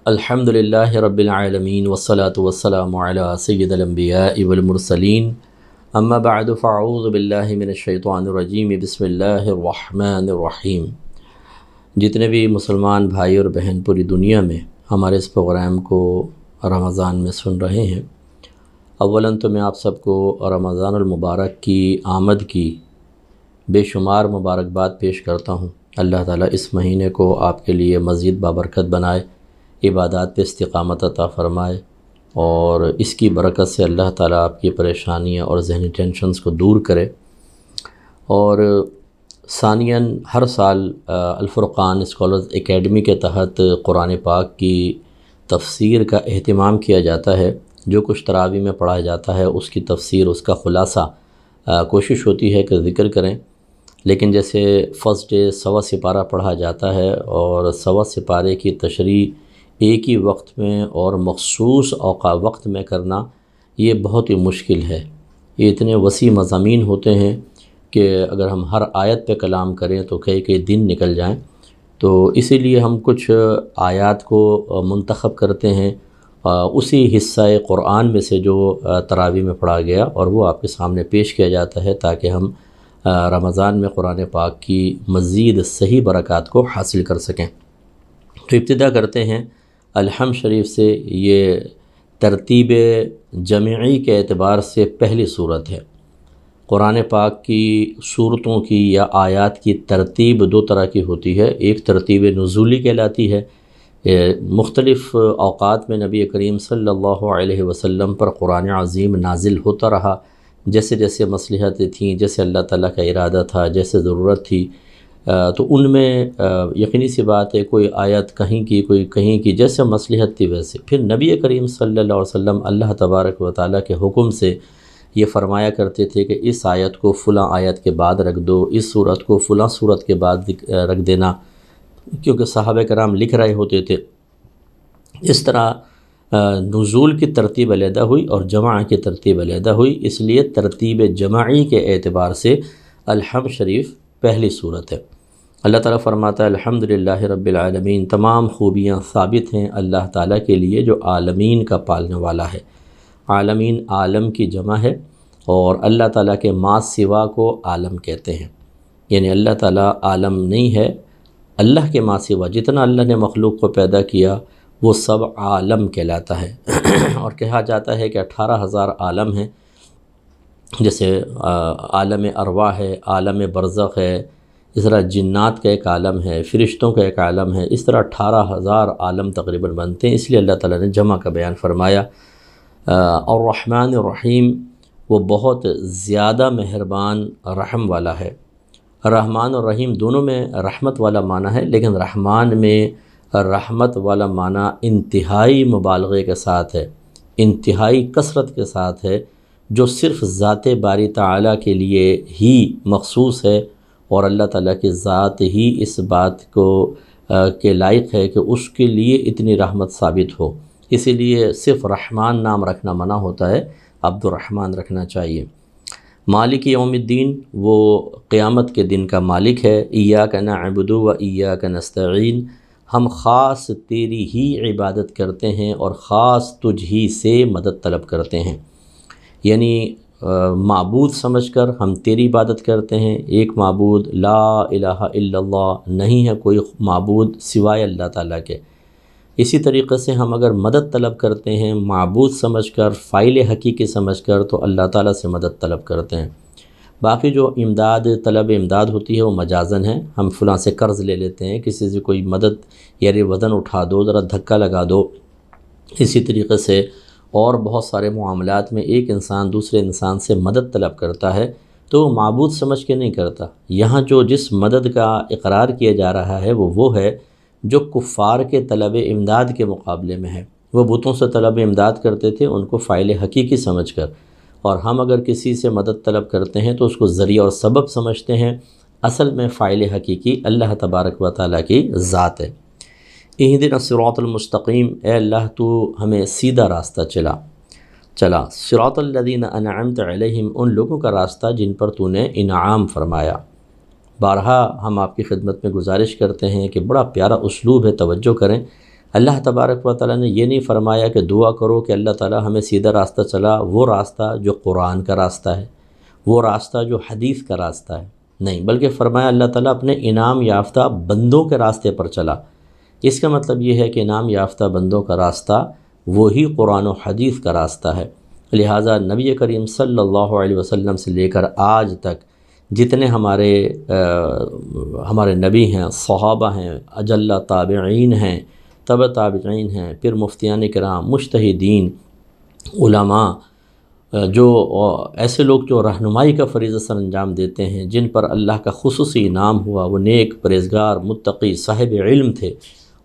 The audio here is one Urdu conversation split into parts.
الحمدللہ رب العالمین والصلاة والسلام علی سید الانبیاء والمرسلین اما بعد فاعوذ باللہ من الشیطان الرجیم بسم اللہ الرحمن الرحیم۔ جتنے بھی مسلمان بھائی اور بہن پوری دنیا میں ہمارے اس پروگرام کو رمضان میں سن رہے ہیں، اولاً تو میں آپ سب کو رمضان المبارک کی آمد کی بے شمار مبارکباد پیش کرتا ہوں۔ اللہ تعالیٰ اس مہینے کو آپ کے لیے مزید بابرکت بنائے، عبادات پہ استقامت عطا فرمائے، اور اس کی برکت سے اللہ تعالیٰ آپ کی پریشانیاں اور ذہنی ٹینشنز کو دور کرے۔ اور ثانیاً ہر سال الفرقان اسکالرز اکیڈمی کے تحت قرآن پاک کی تفسیر کا اہتمام کیا جاتا ہے۔ جو کچھ تراویح میں پڑھا جاتا ہے اس کی تفسیر، اس کا خلاصہ کوشش ہوتی ہے کہ ذکر کریں، لیکن جیسے فرسٹ ڈے 100 سپارہ پڑھا جاتا ہے اور 100 سپارے کی تشریح ایک ہی وقت میں اور مخصوص وقت میں کرنا یہ بہت ہی مشکل ہے۔ یہ اتنے وسیع مضامین ہوتے ہیں کہ اگر ہم ہر آیت پہ کلام کریں تو کئی دن نکل جائیں، تو اسی لیے ہم کچھ آیات کو منتخب کرتے ہیں اسی حصہ قرآن میں سے جو تراویح میں پڑھا گیا، اور وہ آپ کے سامنے پیش کیا جاتا ہے تاکہ ہم رمضان میں قرآن پاک کی مزید صحیح برکات کو حاصل کر سکیں۔ تو ابتدا کرتے ہیں الحمد شریف سے۔ یہ ترتیب جمعی کے اعتبار سے پہلی صورت ہے۔ قرآن پاک کی صورتوں کی یا آیات کی ترتیب دو طرح کی ہوتی ہے۔ ایک ترتیب نزولی کہلاتی ہے، مختلف اوقات میں نبی کریم صلی اللہ علیہ وسلم پر قرآن عظیم نازل ہوتا رہا، جیسے جیسے مصلحتیں تھیں، جیسے اللہ تعالیٰ کا ارادہ تھا، جیسے ضرورت تھی، تو ان میں یقینی سی بات ہے کوئی آیت کہیں کی کوئی کہیں کی، جیسے مصلحت تھی ویسے۔ پھر نبی کریم صلی اللہ علیہ وسلم اللہ تبارک و تعالیٰ کے حکم سے یہ فرمایا کرتے تھے کہ اس آیت کو فلاں آیت کے بعد رکھ دو، اس صورت کو فلاں صورت کے بعد رکھ دینا، کیونکہ صحابہ کرام لکھ رہے ہوتے تھے۔ اس طرح نزول کی ترتیب علیحدہ ہوئی اور جمع کی ترتیب علیحدہ ہوئی، اس لیے ترتیب جمعی کے اعتبار سے الحمد شریف پہلی صورت ہے۔ اللہ تعالیٰ فرماتا ہے الحمدللہ رب العالمین، تمام خوبیاں ثابت ہیں اللہ تعالیٰ کے لیے جو عالمین کا پالنے والا ہے۔ عالمین عالم کی جمع ہے، اور اللہ تعالیٰ کے ما سوا کو عالم کہتے ہیں، یعنی اللہ تعالیٰ عالم نہیں ہے، اللہ کے ما سوا جتنا اللہ نے مخلوق کو پیدا کیا وہ سب عالم کہلاتا ہے۔ اور کہا جاتا ہے کہ 18,000 عالم ہیں، جیسے عالم ارواح ہے، عالم برزخ ہے، اس طرح جنات کا ایک عالم ہے، فرشتوں کا ایک عالم ہے، اس طرح 18,000 عالم تقریباً بنتے ہیں، اس لیے اللہ تعالیٰ نے جمع کا بیان فرمایا۔ الرحمن الرحیم، وہ بہت زیادہ مہربان رحم والا ہے۔ رحمان اور رحیم دونوں میں رحمت والا معنی ہے، لیکن رحمان میں رحمت والا معنی انتہائی مبالغے کے ساتھ ہے، انتہائی کثرت کے ساتھ ہے، جو صرف ذات باری تعالیٰ کے لیے ہی مخصوص ہے، اور اللہ تعالیٰ کی ذات ہی اس بات کو کے لائق ہے کہ اس کے لیے اتنی رحمت ثابت ہو۔ اسی لیے صرف رحمان نام رکھنا منع ہوتا ہے، عبد الرحمن رکھنا چاہیے۔ مالک یوم الدین، وہ قیامت کے دن کا مالک ہے۔ ایاک نعبد و ایاک نستعین، ہم خاص تیری ہی عبادت کرتے ہیں اور خاص تجھ ہی سے مدد طلب کرتے ہیں، یعنی معبود سمجھ کر ہم تیری عبادت کرتے ہیں۔ ایک معبود، لا الہ الا اللہ، نہیں ہے کوئی معبود سوائے اللہ تعالیٰ کے۔ اسی طریقے سے ہم اگر مدد طلب کرتے ہیں معبود سمجھ کر، فاعل حقیقی سمجھ کر، تو اللہ تعالیٰ سے مدد طلب کرتے ہیں۔ باقی جو طلب امداد ہوتی ہے وہ مجازن ہے، ہم فلاں سے قرض لے لیتے ہیں، کسی سے کوئی مدد، یعنی وزن اٹھا دو، ذرا دھکا لگا دو۔ اسی طریقے سے اور بہت سارے معاملات میں ایک انسان دوسرے انسان سے مدد طلب کرتا ہے تو معبود سمجھ کے نہیں کرتا۔ یہاں جو جس مدد کا اقرار کیا جا رہا ہے وہ ہے جو کفار کے طلب امداد کے مقابلے میں ہے۔ وہ بتوں سے طلب امداد کرتے تھے ان کو فاعل حقیقی سمجھ کر، اور ہم اگر کسی سے مدد طلب کرتے ہیں تو اس کو ذریعہ اور سبب سمجھتے ہیں، اصل میں فاعل حقیقی اللہ تبارک و تعالیٰ کی ذات ہے۔ اہدنا الصراط المستقیم، اے اللہ تو ہمیں سیدھا راستہ چلا۔ صراط الذین انعمت علیہم، ان لوگوں کا راستہ جن پر تو نے انعام فرمایا۔ بارہا ہم آپ کی خدمت میں گزارش کرتے ہیں کہ بڑا پیارا اسلوب ہے، توجہ کریں۔ اللہ تبارک و تعالیٰ نے یہ نہیں فرمایا کہ دعا کرو کہ اللہ تعالیٰ ہمیں سیدھا راستہ چلا، وہ راستہ جو قرآن کا راستہ ہے، وہ راستہ جو حدیث کا راستہ ہے، نہیں، بلکہ فرمایا اللہ تعالیٰ اپنے انعام یافتہ بندوں کے راستے پر چلا۔ اس کا مطلب یہ ہے کہ انعام یافتہ بندوں کا راستہ وہی قرآن و حدیث کا راستہ ہے۔ لہٰذا نبی کریم صلی اللہ علیہ وسلم سے لے کر آج تک جتنے ہمارے نبی ہیں، صحابہ ہیں، اجلہ تابعین ہیں، تبع تابعین ہیں، پھر مفتیان کرام، مجتہدین، علماء، جو ایسے لوگ جو رہنمائی کا فریضہ سر انجام دیتے ہیں، جن پر اللہ کا خصوصی انعام ہوا، وہ نیک، پرہیزگار، متقی، صاحب علم تھے،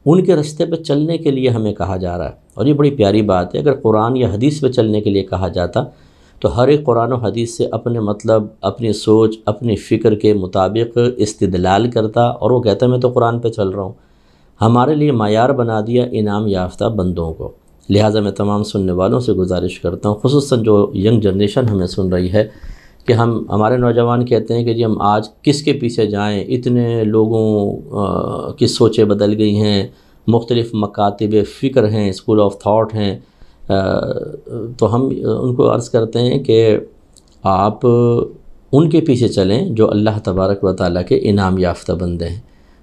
ان کے راستے پہ چلنے کے لیے ہمیں کہا جا رہا ہے۔ اور یہ بڑی پیاری بات ہے، اگر قرآن یا حدیث پہ چلنے کے لیے کہا جاتا تو ہر ایک قرآن و حدیث سے اپنے مطلب، اپنی سوچ، اپنی فکر کے مطابق استدلال کرتا اور وہ کہتا میں تو قرآن پہ چل رہا ہوں۔ ہمارے لیے معیار بنا دیا انعام یافتہ بندوں کو۔ لہٰذا میں تمام سننے والوں سے گزارش کرتا ہوں، خصوصاً جو ینگ جنریشن ہمیں سن رہی ہے، کہ ہمارے نوجوان کہتے ہیں کہ جی ہم آج کس کے پیچھے جائیں، اتنے لوگوں کی سوچیں بدل گئی ہیں، مختلف مکاتب فکر ہیں، اسکول آف تھاٹ ہیں، تو ہم ان کو عرض کرتے ہیں کہ آپ ان کے پیچھے چلیں جو اللہ تبارک و تعالیٰ کے انعام یافتہ بندے ہیں۔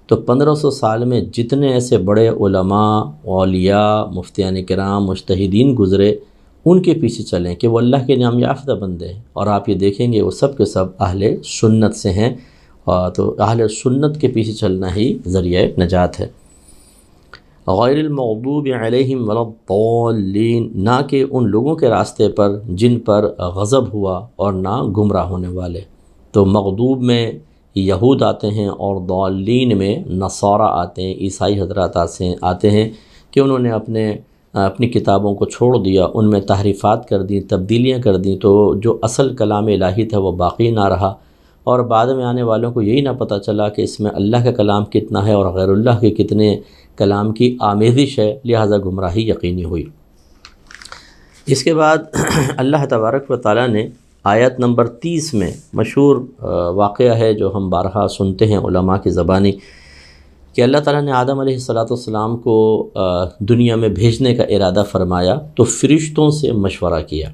تو 1500 سال میں جتنے ایسے بڑے علماء، اولیاء، مفتیان کرام، مجتہدین گزرے، ان کے پیچھے چلیں کہ وہ اللہ کے انعام یافتہ بندے ہیں، اور آپ یہ دیکھیں گے وہ سب کے سب اہل سنت سے ہیں، تو اہل سنت کے پیچھے چلنا ہی ذریعہ نجات ہے۔ غیر المغضوب علیہم ولا الضالین، نہ کہ ان لوگوں کے راستے پر جن پر غضب ہوا، اور نہ گمراہ ہونے والے۔ تو مغضوب میں یہود آتے ہیں، اور ضالین میں نصارہ آتے ہیں، عیسائی حضرات آتے ہیں کہ انہوں نے اپنی کتابوں کو چھوڑ دیا، ان میں تحریفات کر دیں، تبدیلیاں کر دیں، تو جو اصل کلام الہی تھا وہ باقی نہ رہا، اور بعد میں آنے والوں کو یہی نہ پتہ چلا کہ اس میں اللہ کا کلام کتنا ہے اور غیر اللہ کے کتنے کلام کی آمیزش ہے، لہذا گمراہی یقینی ہوئی۔ اس کے بعد اللہ تبارک و تعالیٰ نے آیت نمبر 30 میں مشہور واقعہ ہے جو ہم بارہا سنتے ہیں علماء کی زبانی، کہ اللہ تعالیٰ نے آدم علیہ السلام کو دنیا میں بھیجنے کا ارادہ فرمایا تو فرشتوں سے مشورہ کیا۔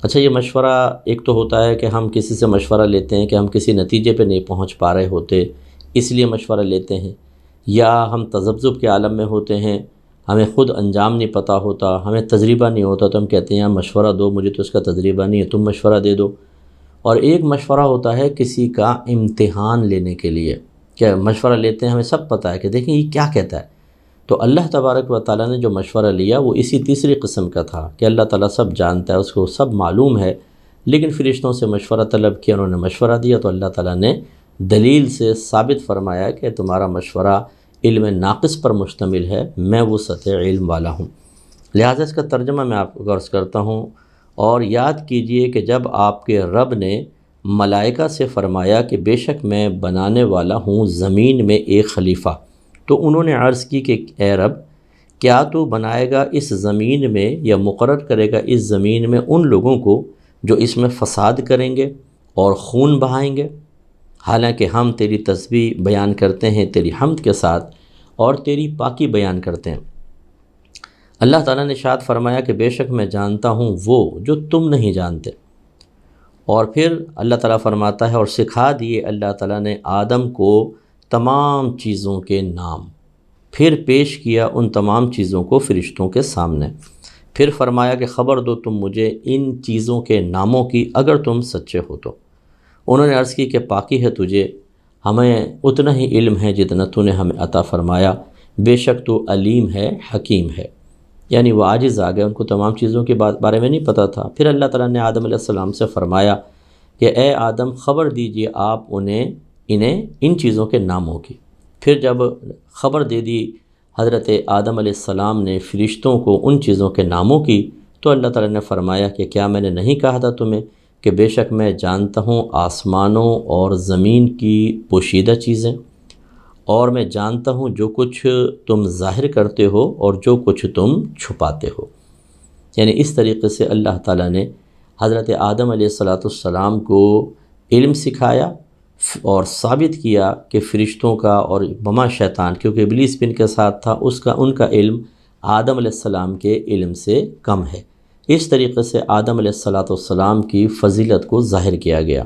اچھا، یہ مشورہ ایک تو ہوتا ہے کہ ہم کسی سے مشورہ لیتے ہیں کہ ہم کسی نتیجے پہ نہیں پہنچ پا رہے ہوتے، اس لیے مشورہ لیتے ہیں، یا ہم تذبذب کے عالم میں ہوتے ہیں، ہمیں خود انجام نہیں پتہ ہوتا، ہمیں تجربہ نہیں ہوتا، تو ہم کہتے ہیں مشورہ دو، مجھے تو اس کا تجربہ نہیں ہے، تم مشورہ دے دو۔ اور ایک مشورہ ہوتا ہے کسی کا امتحان لینے کے لیے، کیا مشورہ لیتے ہیں، ہمیں سب پتہ ہے کہ دیکھیں یہ کیا کہتا ہے۔ تو اللہ تبارک و تعالیٰ نے جو مشورہ لیا وہ اسی تیسری قسم کا تھا کہ اللہ تعالیٰ سب جانتا ہے، اس کو سب معلوم ہے، لیکن فرشتوں سے مشورہ طلب کیا، انہوں نے مشورہ دیا، تو اللہ تعالیٰ نے دلیل سے ثابت فرمایا کہ تمہارا مشورہ علم ناقص پر مشتمل ہے، میں وسعت علم والا ہوں۔ لہٰذا اس کا ترجمہ میں آپ کو عرض کرتا ہوں، اور یاد کیجئے کہ جب آپ کے رب نے ملائکہ سے فرمایا کہ بے شک میں بنانے والا ہوں زمین میں ایک خلیفہ، تو انہوں نے عرض کی کہ اے رب، کیا تو بنائے گا اس زمین میں، یا مقرر کرے گا اس زمین میں ان لوگوں کو جو اس میں فساد کریں گے اور خون بہائیں گے؟ حالانکہ ہم تیری تسبیح بیان کرتے ہیں تیری حمد کے ساتھ، اور تیری پاکی بیان کرتے ہیں۔ اللہ تعالیٰ نے ارشاد فرمایا کہ بے شک میں جانتا ہوں وہ جو تم نہیں جانتے۔ اور پھر اللہ تعالیٰ فرماتا ہے اور سکھا دیے اللہ تعالیٰ نے آدم کو تمام چیزوں کے نام، پھر پیش کیا ان تمام چیزوں کو فرشتوں کے سامنے، پھر فرمایا کہ خبر دو تم مجھے ان چیزوں کے ناموں کی اگر تم سچے ہو تو۔ انہوں نے عرض کی کہ پاکی ہے تجھے، ہمیں اتنا ہی علم ہے جتنا تو نے ہمیں عطا فرمایا، بے شک تو علیم ہے، حکیم ہے۔ یعنی وہ عاجز آ گئے، ان کو تمام چیزوں کے بارے میں نہیں پتہ تھا۔ پھر اللہ تعالیٰ نے آدم علیہ السلام سے فرمایا کہ اے آدم، خبر دیجئے آپ انہیں ان چیزوں کے ناموں کی۔ پھر جب خبر دے دی حضرت آدم علیہ السلام نے فرشتوں کو ان چیزوں کے ناموں کی، تو اللہ تعالیٰ نے فرمایا کہ کیا میں نے نہیں کہا تھا تمہیں کہ بے شک میں جانتا ہوں آسمانوں اور زمین کی پوشیدہ چیزیں، اور میں جانتا ہوں جو کچھ تم ظاہر کرتے ہو اور جو کچھ تم چھپاتے ہو۔ یعنی اس طریقے سے اللہ تعالیٰ نے حضرت آدم علیہ السلام کو علم سکھایا اور ثابت کیا کہ فرشتوں کا اور بما شیطان، کیونکہ ابلیس بھی ان کے ساتھ تھا، ان کا علم آدم علیہ السلام کے علم سے کم ہے۔ اس طریقے سے آدم علیہ السلام کی فضیلت کو ظاہر کیا گیا۔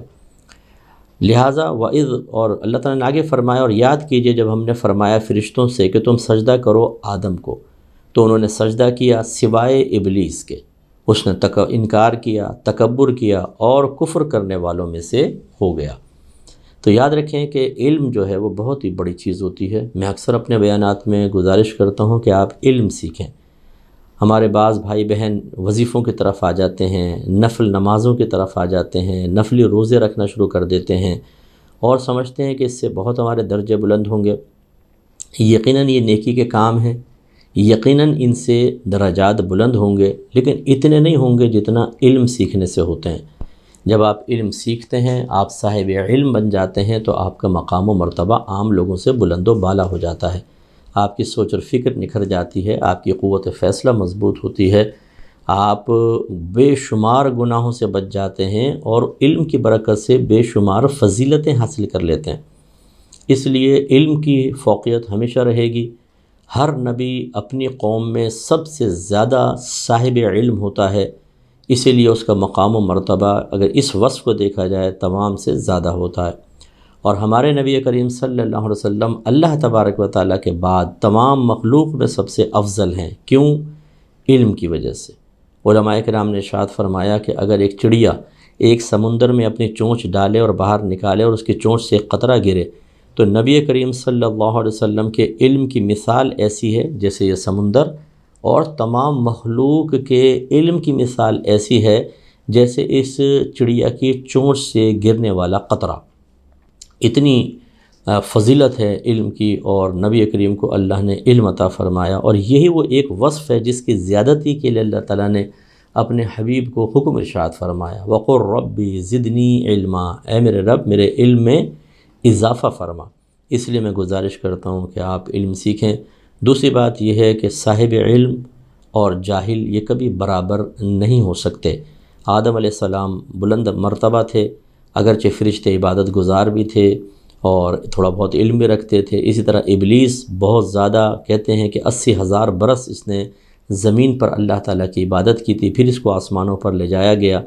لہٰذا وَإِذْ، اور اللہ تعالیٰ نے آگے فرمایا، اور یاد کیجئے جب ہم نے فرمایا فرشتوں سے کہ تم سجدہ کرو آدم کو، تو انہوں نے سجدہ کیا سوائے ابلیس کے، اس نے انکار کیا، تکبر کیا اور کفر کرنے والوں میں سے ہو گیا۔ تو یاد رکھیں کہ علم جو ہے وہ بہت ہی بڑی چیز ہوتی ہے۔ میں اکثر اپنے بیانات میں گزارش کرتا ہوں کہ آپ علم سیکھیں۔ ہمارے بعض بھائی بہن وظیفوں کی طرف آ جاتے ہیں، نفل نمازوں کی طرف آ جاتے ہیں، نفلی روزے رکھنا شروع کر دیتے ہیں اور سمجھتے ہیں کہ اس سے بہت ہمارے درجے بلند ہوں گے۔ یقیناً یہ نیکی کے کام ہیں، یقیناً ان سے درجات بلند ہوں گے، لیکن اتنے نہیں ہوں گے جتنا علم سیکھنے سے ہوتے ہیں۔ جب آپ علم سیکھتے ہیں، آپ صاحب علم بن جاتے ہیں، تو آپ کا مقام و مرتبہ عام لوگوں سے بلند و بالا ہو جاتا ہے، آپ کی سوچ اور فکر نکھر جاتی ہے، آپ کی قوت فیصلہ مضبوط ہوتی ہے، آپ بے شمار گناہوں سے بچ جاتے ہیں اور علم کی برکت سے بے شمار فضیلتیں حاصل کر لیتے ہیں۔ اس لیے علم کی فوقیت ہمیشہ رہے گی۔ ہر نبی اپنی قوم میں سب سے زیادہ صاحب علم ہوتا ہے، اسی لیے اس کا مقام و مرتبہ اگر اس وصف کو دیکھا جائے تمام سے زیادہ ہوتا ہے۔ اور ہمارے نبی کریم صلی اللہ علیہ وسلم اللہ تبارک و تعالیٰ کے بعد تمام مخلوق میں سب سے افضل ہیں۔ کیوں؟ علم کی وجہ سے۔ علماء کرام نے ارشاد فرمایا کہ اگر ایک چڑیا ایک سمندر میں اپنی چونچ ڈالے اور باہر نکالے اور اس کی چونچ سے ایک قطرہ گرے، تو نبی کریم صلی اللہ علیہ وسلم کے علم کی مثال ایسی ہے جیسے یہ سمندر، اور تمام مخلوق کے علم کی مثال ایسی ہے جیسے اس چڑیا کی چونچ سے گرنے والا قطرہ۔ اتنی فضیلت ہے علم کی، اور نبی کریم کو اللہ نے علم عطا فرمایا، اور یہی وہ ایک وصف ہے جس کی زیادتی کے لیے اللہ تعالیٰ نے اپنے حبیب کو حکم ارشاد فرمایا، وَقُلْ رَبِّ زِدْنِی عِلْمًا، اے میرے رب میرے علم میں اضافہ فرما۔ اس لیے میں گزارش کرتا ہوں کہ آپ علم سیکھیں۔ دوسری بات یہ ہے کہ صاحب علم اور جاہل یہ کبھی برابر نہیں ہو سکتے۔ آدم علیہ السلام بلند مرتبہ تھے، اگرچہ فرشتے عبادت گزار بھی تھے اور تھوڑا بہت علم بھی رکھتے تھے۔ اسی طرح ابلیس بہت زیادہ، کہتے ہیں کہ 80,000 برس اس نے زمین پر اللہ تعالیٰ کی عبادت کی تھی، پھر اس کو آسمانوں پر لے جایا گیا،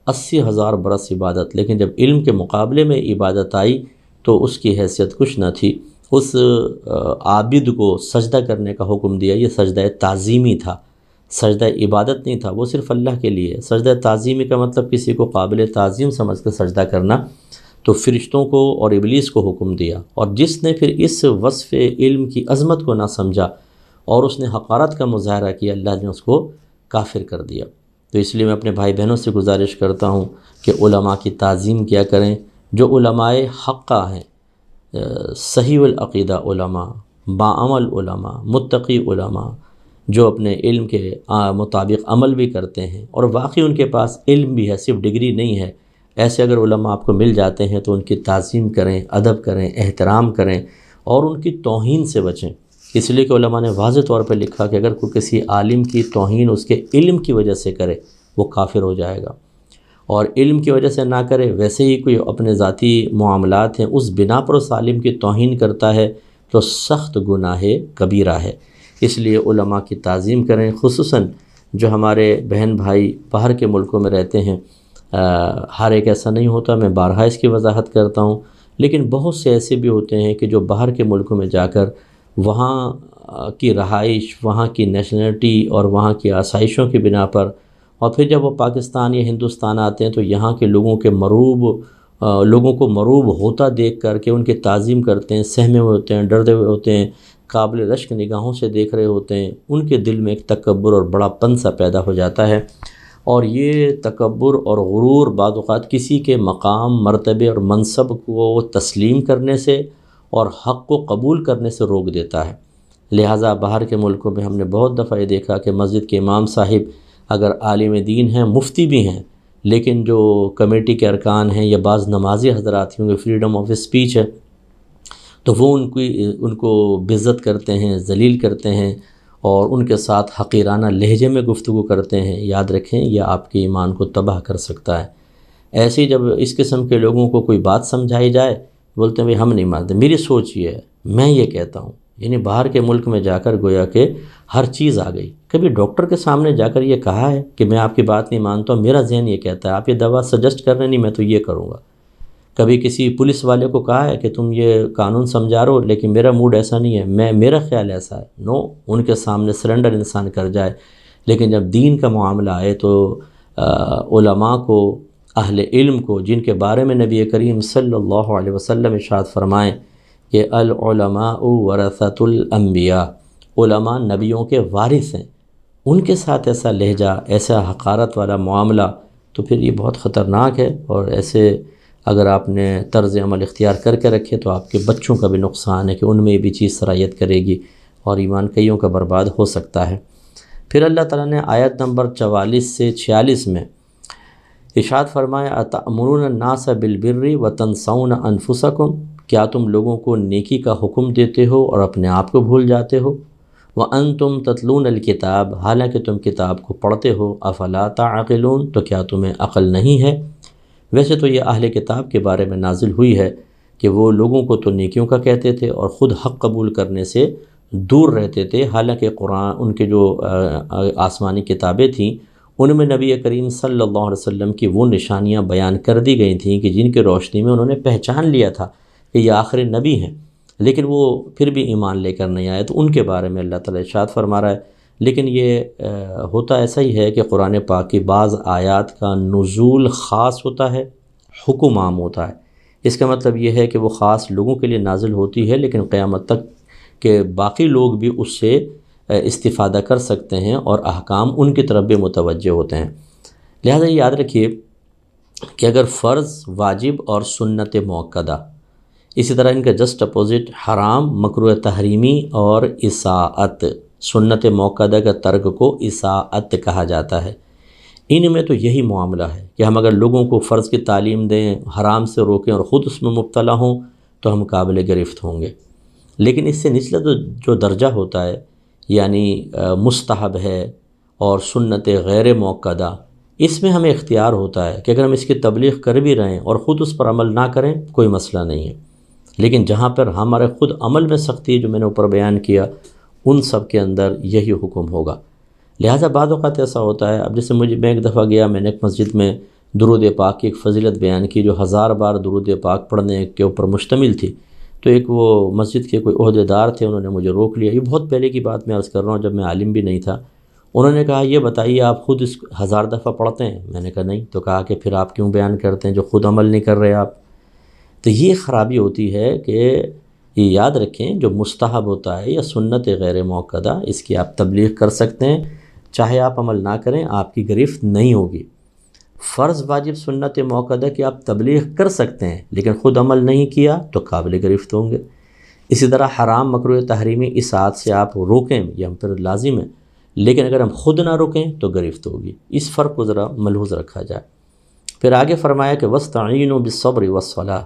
80,000 برس عبادت، لیکن جب علم کے مقابلے میں عبادت آئی تو اس کی حیثیت کچھ نہ تھی۔ اس عابد کو سجدہ کرنے کا حکم دیا، یہ سجدہ تعظیمی تھا، سجدہ عبادت نہیں تھا، وہ صرف اللہ کے لیے۔ سجدہ تعظیمی کا مطلب کسی کو قابل تعظیم سمجھ کر سجدہ کرنا، تو فرشتوں کو اور ابلیس کو حکم دیا، اور جس نے پھر اس وصف علم کی عظمت کو نہ سمجھا اور اس نے حقارت کا مظاہرہ کیا، اللہ نے اس کو کافر کر دیا۔ تو اس لیے میں اپنے بھائی بہنوں سے گزارش کرتا ہوں کہ علماء کی تعظیم کیا کریں، جو علماء حقہ ہیں، صحیح العقیدہ علماء، باعمل علماء، متقی علماء، جو اپنے علم کے مطابق عمل بھی کرتے ہیں اور واقعی ان کے پاس علم بھی ہے، صرف ڈگری نہیں ہے، ایسے اگر علماء آپ کو مل جاتے ہیں تو ان کی تعظیم کریں، ادب کریں، احترام کریں اور ان کی توہین سے بچیں۔ اس لیے کہ علماء نے واضح طور پر لکھا کہ اگر کوئی کسی عالم کی توہین اس کے علم کی وجہ سے کرے وہ کافر ہو جائے گا، اور علم کی وجہ سے نہ کرے، ویسے ہی کوئی اپنے ذاتی معاملات ہیں اس بنا پر اس عالم کی توہین کرتا ہے تو سخت گناہ کبیرہ ہے۔ اس لیے علماء کی تعظیم کریں، خصوصاً جو ہمارے بہن بھائی باہر کے ملکوں میں رہتے ہیں۔ ہر ایک ایسا نہیں ہوتا، میں بارہا اس کی وضاحت کرتا ہوں، لیکن بہت سے ایسے بھی ہوتے ہیں کہ جو باہر کے ملکوں میں جا کر وہاں کی رہائش، وہاں کی نیشنلٹی اور وہاں کی آسائشوں کی بنا پر، اور پھر جب وہ پاکستان یا ہندوستان آتے ہیں تو یہاں کے لوگوں کو مروب ہوتا دیکھ کر کے ان کی تعظیم کرتے ہیں، سہمے ہوئے ہوتے ہیں، ڈرتے ہوئے ہوتے ہیں، قابل رشک نگاہوں سے دیکھ رہے ہوتے ہیں، ان کے دل میں ایک تکبر اور بڑا پن سا پیدا ہو جاتا ہے، اور یہ تکبر اور غرور بعض اوقات کسی کے مقام، مرتبے اور منصب کو تسلیم کرنے سے اور حق کو قبول کرنے سے روک دیتا ہے۔ لہٰذا باہر کے ملکوں میں ہم نے بہت دفعہ یہ دیکھا کہ مسجد کے امام صاحب اگر عالم دین ہیں، مفتی بھی ہیں، لیکن جو کمیٹی کے ارکان ہیں یا بعض نمازی حضرات ہوں گے، فریڈم آف اسپیچ ہے، تو وہ ان کو بےعزت کرتے ہیں، ذلیل کرتے ہیں اور ان کے ساتھ حقیرانہ لہجے میں گفتگو کرتے ہیں۔ یاد رکھیں یہ آپ کے ایمان کو تباہ کر سکتا ہے۔ ایسے جب اس قسم کے لوگوں کو کوئی بات سمجھائی جائے، بولتے ہیں بھئی ہم نہیں مانتے، میری سوچ یہ ہے، میں یہ کہتا ہوں، یعنی باہر کے ملک میں جا کر گویا کہ ہر چیز آ گئی۔ کبھی ڈاکٹر کے سامنے جا کر یہ کہا ہے کہ میں آپ کی بات نہیں مانتا ہوں، میرا ذہن یہ کہتا ہے، آپ یہ دوا سجیسٹ کر رہے ہیں، نہیں میں تو یہ کروں گا۔ کبھی کسی پولیس والے کو کہا ہے کہ تم یہ قانون سمجھا رہے ہو لیکن میرا موڈ ایسا نہیں ہے، میرا خیال ایسا ہے، نو، ان کے سامنے سرنڈر انسان کر جائے۔ لیکن جب دین کا معاملہ آئے تو علماء کو، اہل علم کو، جن کے بارے میں نبی کریم صلی اللہ علیہ وسلم ارشاد فرمائیں کہ العلماء ورثۃ الانبیاء، علماء نبیوں کے وارث ہیں، ان کے ساتھ ایسا لہجہ، ایسا حقارت والا معاملہ تو پھر یہ بہت خطرناک ہے۔ اور ایسے اگر آپ نے طرز عمل اختیار کر کے رکھے تو آپ کے بچوں کا بھی نقصان ہے کہ ان میں یہ بھی چیز سرایت کرے گی اور ایمان کئیوں کا برباد ہو سکتا ہے۔ پھر اللہ تعالیٰ نے آیت نمبر 44 سے 46 میں ارشاد فرمایا اتأمرون الناس بالبر وتنسون انفسکم، کیا تم لوگوں کو نیکی کا حکم دیتے ہو اور اپنے آپ کو بھول جاتے ہو؟ وانتم تتلون الکتاب، حالانکہ تم کتاب کو پڑھتے ہو، افلا تعقلون، تو کیا تمہیں عقل نہیں ہے؟ ویسے تو یہ اہل کتاب کے بارے میں نازل ہوئی ہے کہ وہ لوگوں کو تو نیکیوں کا کہتے تھے اور خود حق قبول کرنے سے دور رہتے تھے، حالانکہ قرآن، ان کے جو آسمانی کتابیں تھیں، ان میں نبی کریم صلی اللہ علیہ وسلم کی وہ نشانیاں بیان کر دی گئی تھیں کہ جن کے روشنی میں انہوں نے پہچان لیا تھا کہ یہ آخری نبی ہیں، لیکن وہ پھر بھی ایمان لے کر نہیں آئے، تو ان کے بارے میں اللہ تعالیٰ ارشاد فرما رہا ہے۔ لیکن یہ ہوتا ایسا ہی ہے کہ قرآن پاک کی بعض آیات کا نزول خاص ہوتا ہے، حکم عام ہوتا ہے۔ اس کا مطلب یہ ہے کہ وہ خاص لوگوں کے لیے نازل ہوتی ہے، لیکن قیامت تک کہ باقی لوگ بھی اس سے استفادہ کر سکتے ہیں اور احکام ان کی طرف بھی متوجہ ہوتے ہیں۔ لہذا یاد رکھیے کہ اگر فرض، واجب اور سنت موقدہ، اسی طرح ان کا جسٹ اپوزٹ حرام، مکروہ تحریمی اور اساءت، سنت موقدہ کا ترک کو اساءت کہا جاتا ہے، ان میں تو یہی معاملہ ہے کہ ہم اگر لوگوں کو فرض کی تعلیم دیں، حرام سے روکیں اور خود اس میں مبتلا ہوں تو ہم قابل گرفت ہوں گے۔ لیکن اس سے نچلا جو درجہ ہوتا ہے، یعنی مستحب ہے اور سنت غیر موقدہ، اس میں ہمیں اختیار ہوتا ہے کہ اگر ہم اس کی تبلیغ کر بھی رہے ہیں اور خود اس پر عمل نہ کریں کوئی مسئلہ نہیں ہے، لیکن جہاں پر ہمارے خود عمل میں سختی ہے، جو میں نے اوپر بیان کیا، ان سب کے اندر یہی حکم ہوگا۔ لہٰذا بعض اوقات ایسا ہوتا ہے، اب جیسے میں ایک دفعہ گیا، میں نے ایک مسجد میں درود پاک کی ایک فضیلت بیان کی جو 1000 بار درود پاک پڑھنے کے اوپر مشتمل تھی، تو ایک وہ مسجد کے کوئی عہدیدار تھے، انہوں نے مجھے روک لیا، یہ بہت پہلے کی بات میں عرض کر رہا ہوں، جب میں عالم بھی نہیں تھا۔ انہوں نے کہا یہ بتائیے آپ خود اس 1000 دفعہ پڑھتے ہیں؟ میں نے کہا نہیں۔ تو کہا کہ پھر آپ کیوں بیان کرتے ہیں جو خود عمل نہیں کر رہے آپ؟ تو یہ خرابی ہوتی ہے کہ یہ یاد رکھیں، جو مستحب ہوتا ہے یا سنت غیر موقدہ، اس کی آپ تبلیغ کر سکتے ہیں، چاہے آپ عمل نہ کریں، آپ کی گرفت نہیں ہوگی۔ فرض، واجب، سنت موقدہ کی آپ تبلیغ کر سکتے ہیں لیکن خود عمل نہیں کیا تو قابل گرفت ہوں گے۔ اسی طرح حرام، مکروہ تحریمی اساءت سے آپ روکیں، یہ ہم پر لازم ہے، لیکن اگر ہم خود نہ روکیں تو گرفت ہوگی۔ اس فرق کو ذرا ملحوظ رکھا جائے۔ پھر آگے فرمایا کہ وَاسْتَعِینُوا بِالصَّبْرِ وَالصَّلَاةِ،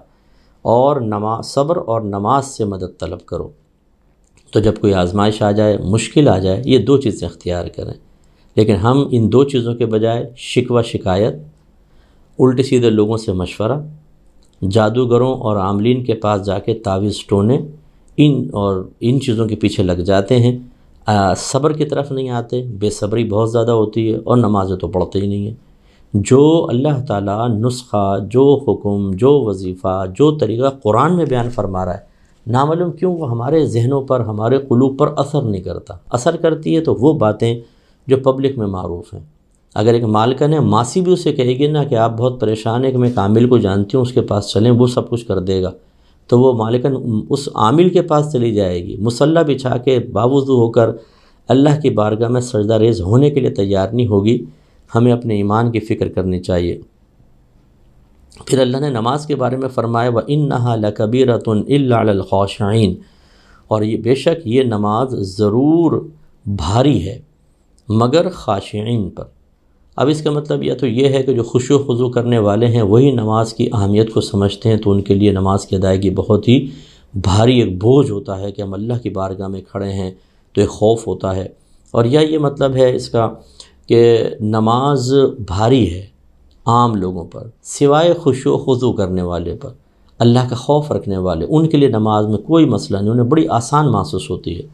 اور صبر اور نماز سے مدد طلب کرو۔ تو جب کوئی آزمائش آ جائے، مشکل آ جائے، یہ 2 چیزیں اختیار کریں، لیکن ہم ان 2 چیزوں کے بجائے شکوہ، شکایت، الٹے سیدھے لوگوں سے مشورہ، جادوگروں اور عاملین کے پاس جا کے تعویذ ٹونے، ان چیزوں کے پیچھے لگ جاتے ہیں، صبر کی طرف نہیں آتے، بے صبری بہت زیادہ ہوتی ہے، اور نمازیں تو پڑھتے ہی نہیں ہیں۔ جو اللہ تعالیٰ نسخہ، جو حکم، جو وظیفہ، جو طریقہ قرآن میں بیان فرما رہا ہے، نامعلوم کیوں وہ ہمارے ذہنوں پر، ہمارے قلوب پر اثر نہیں کرتا۔ اثر کرتی ہے تو وہ باتیں جو پبلک میں معروف ہیں۔ اگر ایک مالکن ہے، ماسی بھی اسے کہے گی نا کہ آپ بہت پریشان ہیں کہ میں ایک عامل کو جانتی ہوں، اس کے پاس چلیں، وہ سب کچھ کر دے گا، تو وہ مالکن اس عامل کے پاس چلی جائے گی، مصلی بچھا کے باوضو ہو کر اللہ کی بارگاہ میں سجدہ ریز ہونے کے لیے تیار نہیں ہوگی۔ ہمیں اپنے ایمان کی فکر کرنی چاہیے۔ پھر اللہ نے نماز کے بارے میں فرمایا وَإِنَّهَا لَكَبِيرَةٌ إِلَّا عَلَى الْخَاشِعِينَ، اور یہ بے شک یہ نماز ضرور بھاری ہے مگر خاشعین پر۔ اب اس کا مطلب یہ تو یہ ہے کہ جو خشوع و خضوع کرنے والے ہیں وہی نماز کی اہمیت کو سمجھتے ہیں، تو ان کے لیے نماز کی ادائیگی بہت ہی بھاری ایک بوجھ ہوتا ہے کہ ہم اللہ کی بارگاہ میں کھڑے ہیں، تو ایک خوف ہوتا ہے۔ اور یہ مطلب ہے اس کا کہ نماز بھاری ہے عام لوگوں پر، سوائے خشوع و خضوع کرنے والے پر، اللہ کا خوف رکھنے والے، ان کے لیے نماز میں کوئی مسئلہ نہیں، انہیں بڑی آسان محسوس ہوتی ہے۔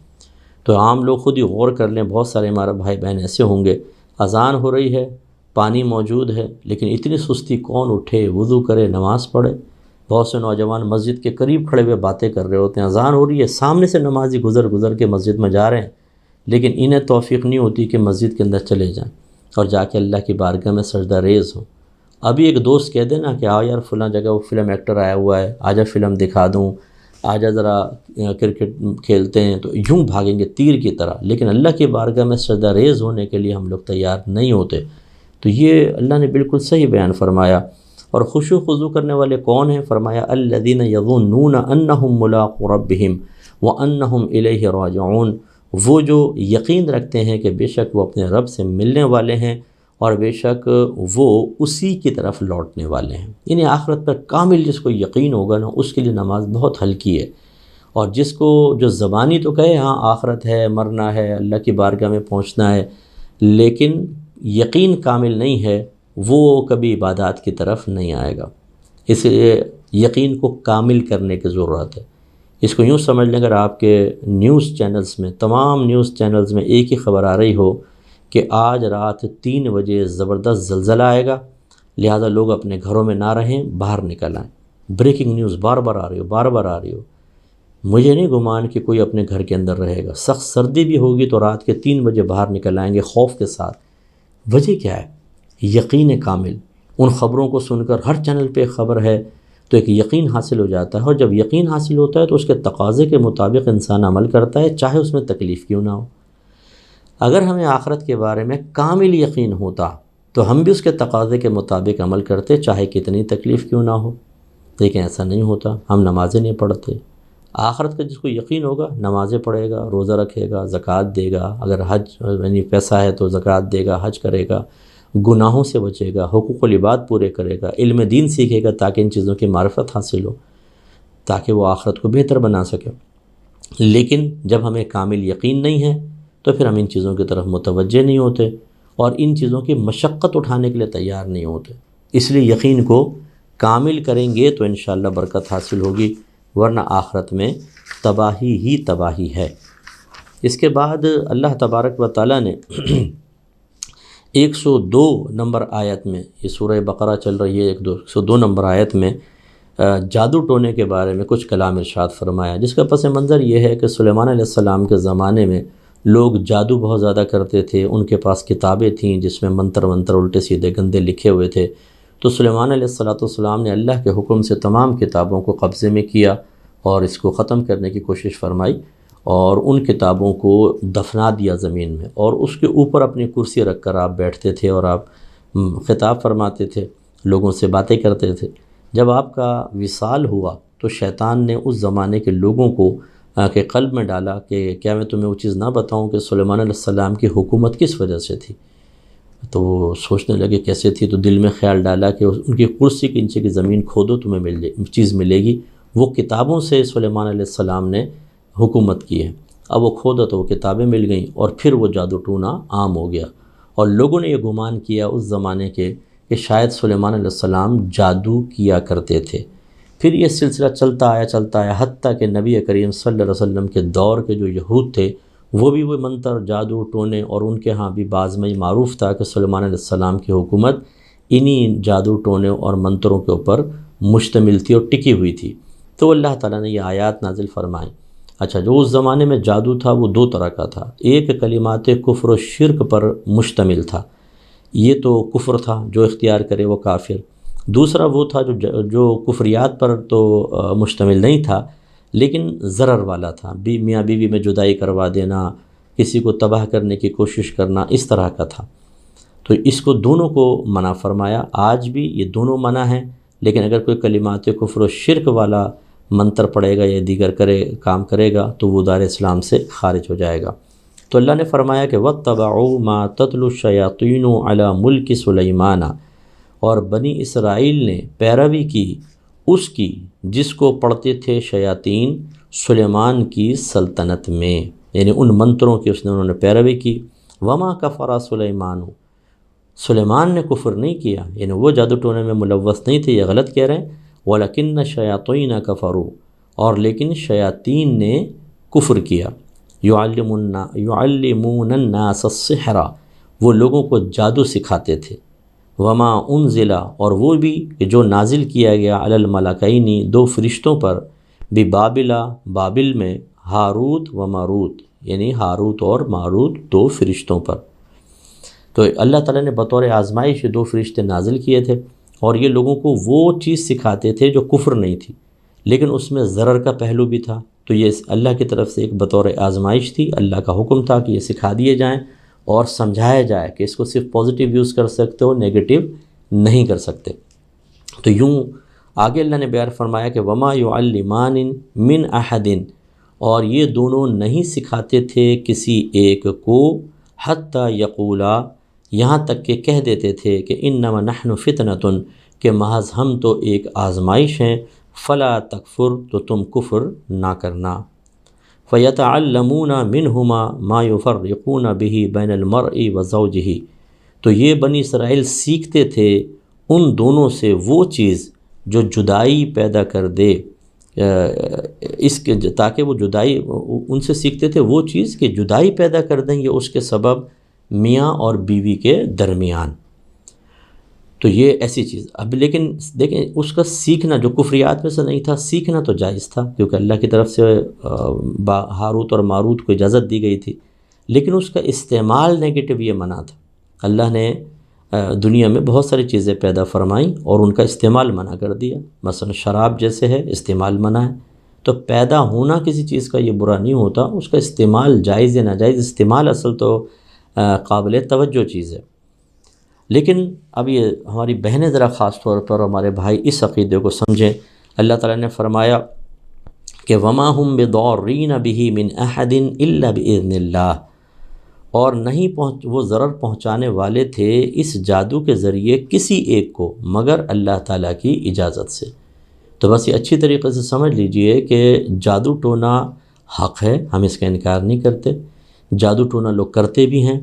تو عام لوگ خود ہی غور کر لیں، بہت سارے ہمارے بھائی بہن ایسے ہوں گے، اذان ہو رہی ہے، پانی موجود ہے، لیکن اتنی سستی، کون اٹھے وضو کرے نماز پڑھے؟ بہت سے نوجوان مسجد کے قریب کھڑے ہوئے باتیں کر رہے ہوتے ہیں، اذان ہو رہی ہے، سامنے سے نمازی گزر کے مسجد میں جا رہے ہیں، لیکن انہیں توفیق نہیں ہوتی کہ مسجد کے اندر چلے جائیں اور جا کے اللہ کی بارگاہ میں سجدہ ریز ہوں۔ ابھی ایک دوست کہہ دینا کہ آؤ یار فلاں جگہ وہ فلم ایکٹر آیا ہوا ہے، آجا فلم دکھا دوں، آجا ذرا کرکٹ کھیلتے ہیں، تو یوں بھاگیں گے تیر کی طرح، لیکن اللہ کی بارگاہ میں سجدہ ریز ہونے کے لیے ہم لوگ تیار نہیں ہوتے۔ تو یہ اللہ نے بالکل صحیح بیان فرمایا۔ اور خشوع خضوع کرنے والے کون ہیں؟ فرمایا الذین یظنون انہم ملاقو ربہم وانہم الیہ راجعون، وہ جو یقین رکھتے ہیں کہ بے شک وہ اپنے رب سے ملنے والے ہیں اور بے شک وہ اسی کی طرف لوٹنے والے ہیں۔ یعنی آخرت پر کامل جس کو یقین ہوگا نا، اس کے لیے نماز بہت ہلکی ہے، اور جس کو جو زبانی تو کہے ہاں آخرت ہے، مرنا ہے، اللہ کی بارگاہ میں پہنچنا ہے، لیکن یقین کامل نہیں ہے، وہ کبھی عبادات کی طرف نہیں آئے گا۔ اس لیے یقین کو کامل کرنے کی ضرورت ہے۔ اس کو یوں سمجھ لیں، اگر آپ کے نیوز چینلز میں، تمام نیوز چینلز میں ایک ہی خبر آ رہی ہو کہ آج رات 3 بجے زبردست زلزلہ آئے گا، لہذا لوگ اپنے گھروں میں نہ رہیں، باہر نکل آئیں، بریکنگ نیوز بار بار آ رہی ہو، مجھے نہیں گمان کہ کوئی اپنے گھر کے اندر رہے گا۔ سخت سردی بھی ہوگی تو رات کے 3 بجے باہر نکل آئیں گے خوف کے ساتھ۔ وجہ کیا ہے؟ یقین کامل۔ ان خبروں کو سن کر ہر چینل پہ خبر ہے تو ایک یقین حاصل ہو جاتا ہے، اور جب یقین حاصل ہوتا ہے تو اس کے تقاضے کے مطابق انسان عمل کرتا ہے، چاہے اس میں تکلیف کیوں نہ ہو۔ اگر ہمیں آخرت کے بارے میں کامل یقین ہوتا تو ہم بھی اس کے تقاضے کے مطابق عمل کرتے، چاہے کتنی تکلیف کیوں نہ ہو، لیکن ایسا نہیں ہوتا، ہم نمازیں نہیں پڑھتے۔ آخرت کا جس کو یقین ہوگا نمازیں پڑھے گا، روزہ رکھے گا، زکوٰۃ دے گا، اگر حج یعنی پیسہ ہے تو زکوٰۃ دے گا، حج کرے گا، گناہوں سے بچے گا، حقوق العباد پورے کرے گا، علم دین سیکھے گا تاکہ ان چیزوں کی معرفت حاصل ہو، تاکہ وہ آخرت کو بہتر بنا سکے۔ لیکن جب ہمیں کامل یقین نہیں ہے تو پھر ہم ان چیزوں کی طرف متوجہ نہیں ہوتے اور ان چیزوں کی مشقت اٹھانے کے لیے تیار نہیں ہوتے۔ اس لیے یقین کو کامل کریں گے تو انشاءاللہ برکت حاصل ہوگی، ورنہ آخرت میں تباہی ہی تباہی ہے۔ اس کے بعد اللہ تبارک و تعالیٰ نے 102 نمبر آیت میں، یہ سورہ بقرہ چل رہی ہے، 102 نمبر آیت میں جادو ٹونے کے بارے میں کچھ کلام ارشاد فرمایا، جس کا پس منظر یہ ہے کہ سلیمان علیہ السلام کے زمانے میں لوگ جادو بہت زیادہ کرتے تھے، ان کے پاس کتابیں تھیں جس میں منتر الٹے سیدھے گندے لکھے ہوئے تھے۔ تو سلیمان علیہ السلام نے اللہ کے حکم سے تمام کتابوں کو قبضے میں کیا اور اس کو ختم کرنے کی کوشش فرمائی، اور ان کتابوں کو دفنا دیا زمین میں، اور اس کے اوپر اپنی کرسی رکھ کر آپ بیٹھتے تھے اور آپ خطاب فرماتے تھے، لوگوں سے باتیں کرتے تھے۔ جب آپ کا وصال ہوا تو شیطان نے اس زمانے کے لوگوں کو کے قلب میں ڈالا کہ کیا میں تمہیں وہ چیز نہ بتاؤں کہ سلیمان علیہ السلام کی حکومت کس وجہ سے تھی؟ تو وہ سوچنے لگے کیسے تھی، تو دل میں خیال ڈالا کہ ان کی کرسی کے نیچے کی زمین کھودو، تمہیں چیز ملے گی۔ وہ کتابوں سے سلیمان علیہ السلام نے حکومت کی ہے۔ اب وہ کھودا تو وہ کتابیں مل گئیں، اور پھر وہ جادو ٹونا عام ہو گیا، اور لوگوں نے یہ گمان کیا اس زمانے کے کہ شاید سلیمان علیہ السلام جادو کیا کرتے تھے۔ پھر یہ سلسلہ چلتا آیا حتیٰ کہ نبی کریم صلی اللہ علیہ وسلم کے دور کے جو یہود تھے وہ بھی وہ منتر، جادو ٹونے، اور ان کے ہاں بھی بعض میں معروف تھا کہ سلیمان علیہ السلام کی حکومت انہی جادو ٹونے اور منتروں کے اوپر مشتمل تھی اور ٹکی ہوئی تھی۔ تو اللہ تعالیٰ نے یہ آیات نازل فرمائیں۔ اچھا، جو اس زمانے میں جادو تھا وہ 2 طرح کا تھا۔ ایک کلمات کفر و شرک پر مشتمل تھا، یہ تو کفر تھا، جو اختیار کرے وہ کافر۔ دوسرا وہ تھا جو کفریات پر تو مشتمل نہیں تھا لیکن ضرر والا تھا، میاں بیوی میں جدائی کروا دینا، کسی کو تباہ کرنے کی کوشش کرنا، اس طرح کا تھا۔ تو اس کو دونوں کو منع فرمایا۔ آج بھی یہ دونوں منع ہیں، لیکن اگر کوئی کلمات کفر و شرک والا منتر پڑے گا یا دیگر کام کرے گا تو وہ دار اسلام سے خارج ہو جائے گا۔ تو اللہ نے فرمایا کہ وَاتَّبَعُوا مَا تَتْلُو الشَّيَاطِينُ عَلَى مُلْكِ سُلَيْمَانَ، اور بنی اسرائیل نے پیروی کی اس کی جس کو پڑھتے تھے شیاطین سلیمان کی سلطنت میں، یعنی ان منتروں کی انہوں نے پیروی کی۔ وما کفر سلیمان، سلیمان نے کفر نہیں کیا، یعنی وہ جادو ٹونے میں ملوث نہیں تھے، یہ غلط کہہ رہے ہیں۔ وَلَكِنَّ الشَّيَاطِينَ كَفَرُوا، اور لیکن شیاطین نے کفر کیا۔ یعلمون الناس السحر، وہ لوگوں کو جادو سکھاتے تھے، وما انزل، اور وہ بھی کہ جو نازل کیا گیا علی الملکین، دو فرشتوں پر، ببابل، بابل میں، ہاروت و ماروت، یعنی ہاروت اور ماروت دو فرشتوں پر۔ تو اللہ تعالیٰ نے بطور آزمائش دو فرشتے نازل کیے تھے، اور یہ لوگوں کو وہ چیز سکھاتے تھے جو کفر نہیں تھی، لیکن اس میں ضرر کا پہلو بھی تھا۔ تو یہ اللہ کی طرف سے ایک بطور آزمائش تھی، اللہ کا حکم تھا کہ یہ سکھا دیے جائیں اور سمجھایا جائے کہ اس کو صرف پازیٹیو یوز کر سکتے ہو، نیگیٹو نہیں کر سکتے۔ تو یوں آگے اللہ نے بیان فرمایا کہ وما یعلمان من احد، اور یہ دونوں نہیں سکھاتے تھے کسی ایک کو، حتی یقولا، یہاں تک کہ کہہ دیتے تھے کہ انما نحن فتنۃ، کہ محض ہم تو ایک آزمائش ہیں، فلا تکفر، تو تم کفر نہ کرنا۔ فیتعلمون منہما ما یفرقون بہ بین المرء وزوجہ، تو یہ بنی اسرائیل سیکھتے تھے ان دونوں سے وہ چیز جو جدائی پیدا کر دے، اس کے تاکہ وہ جدائی، ان سے سیکھتے تھے وہ چیز کہ جدائی پیدا کر دیں گے اس کے سبب میاں اور بیوی کے درمیان۔ تو یہ ایسی چیز، اب لیکن دیکھیں اس کا سیکھنا جو کفریات میں سے نہیں تھا، سیکھنا تو جائز تھا، کیونکہ اللہ کی طرف سے ہاروت اور ماروت کو اجازت دی گئی تھی، لیکن اس کا استعمال نیگیٹو یہ منع تھا۔ اللہ نے دنیا میں بہت ساری چیزیں پیدا فرمائیں اور ان کا استعمال منع کر دیا، مثلا شراب جیسے ہے استعمال منع ہے۔ تو پیدا ہونا کسی چیز کا یہ برا نہیں ہوتا، اس کا استعمال جائز یا ناجائز، استعمال اصل تو قابل توجہ چیز ہے۔ لیکن اب یہ ہماری بہنیں ذرا خاص طور پر، ہمارے بھائی اس عقیدے کو سمجھیں۔ اللہ تعالیٰ نے فرمایا کہ وما ہم بضارین بہ من احد الا باذن اللہ، اور نہیں وہ ضرر پہنچانے والے تھے اس جادو کے ذریعے کسی ایک کو مگر اللہ تعالیٰ کی اجازت سے۔ تو بس یہ اچھی طریقے سے سمجھ لیجئے کہ جادو ٹونا حق ہے، ہم اس کا انکار نہیں کرتے، جادو ٹونا لوگ کرتے بھی ہیں،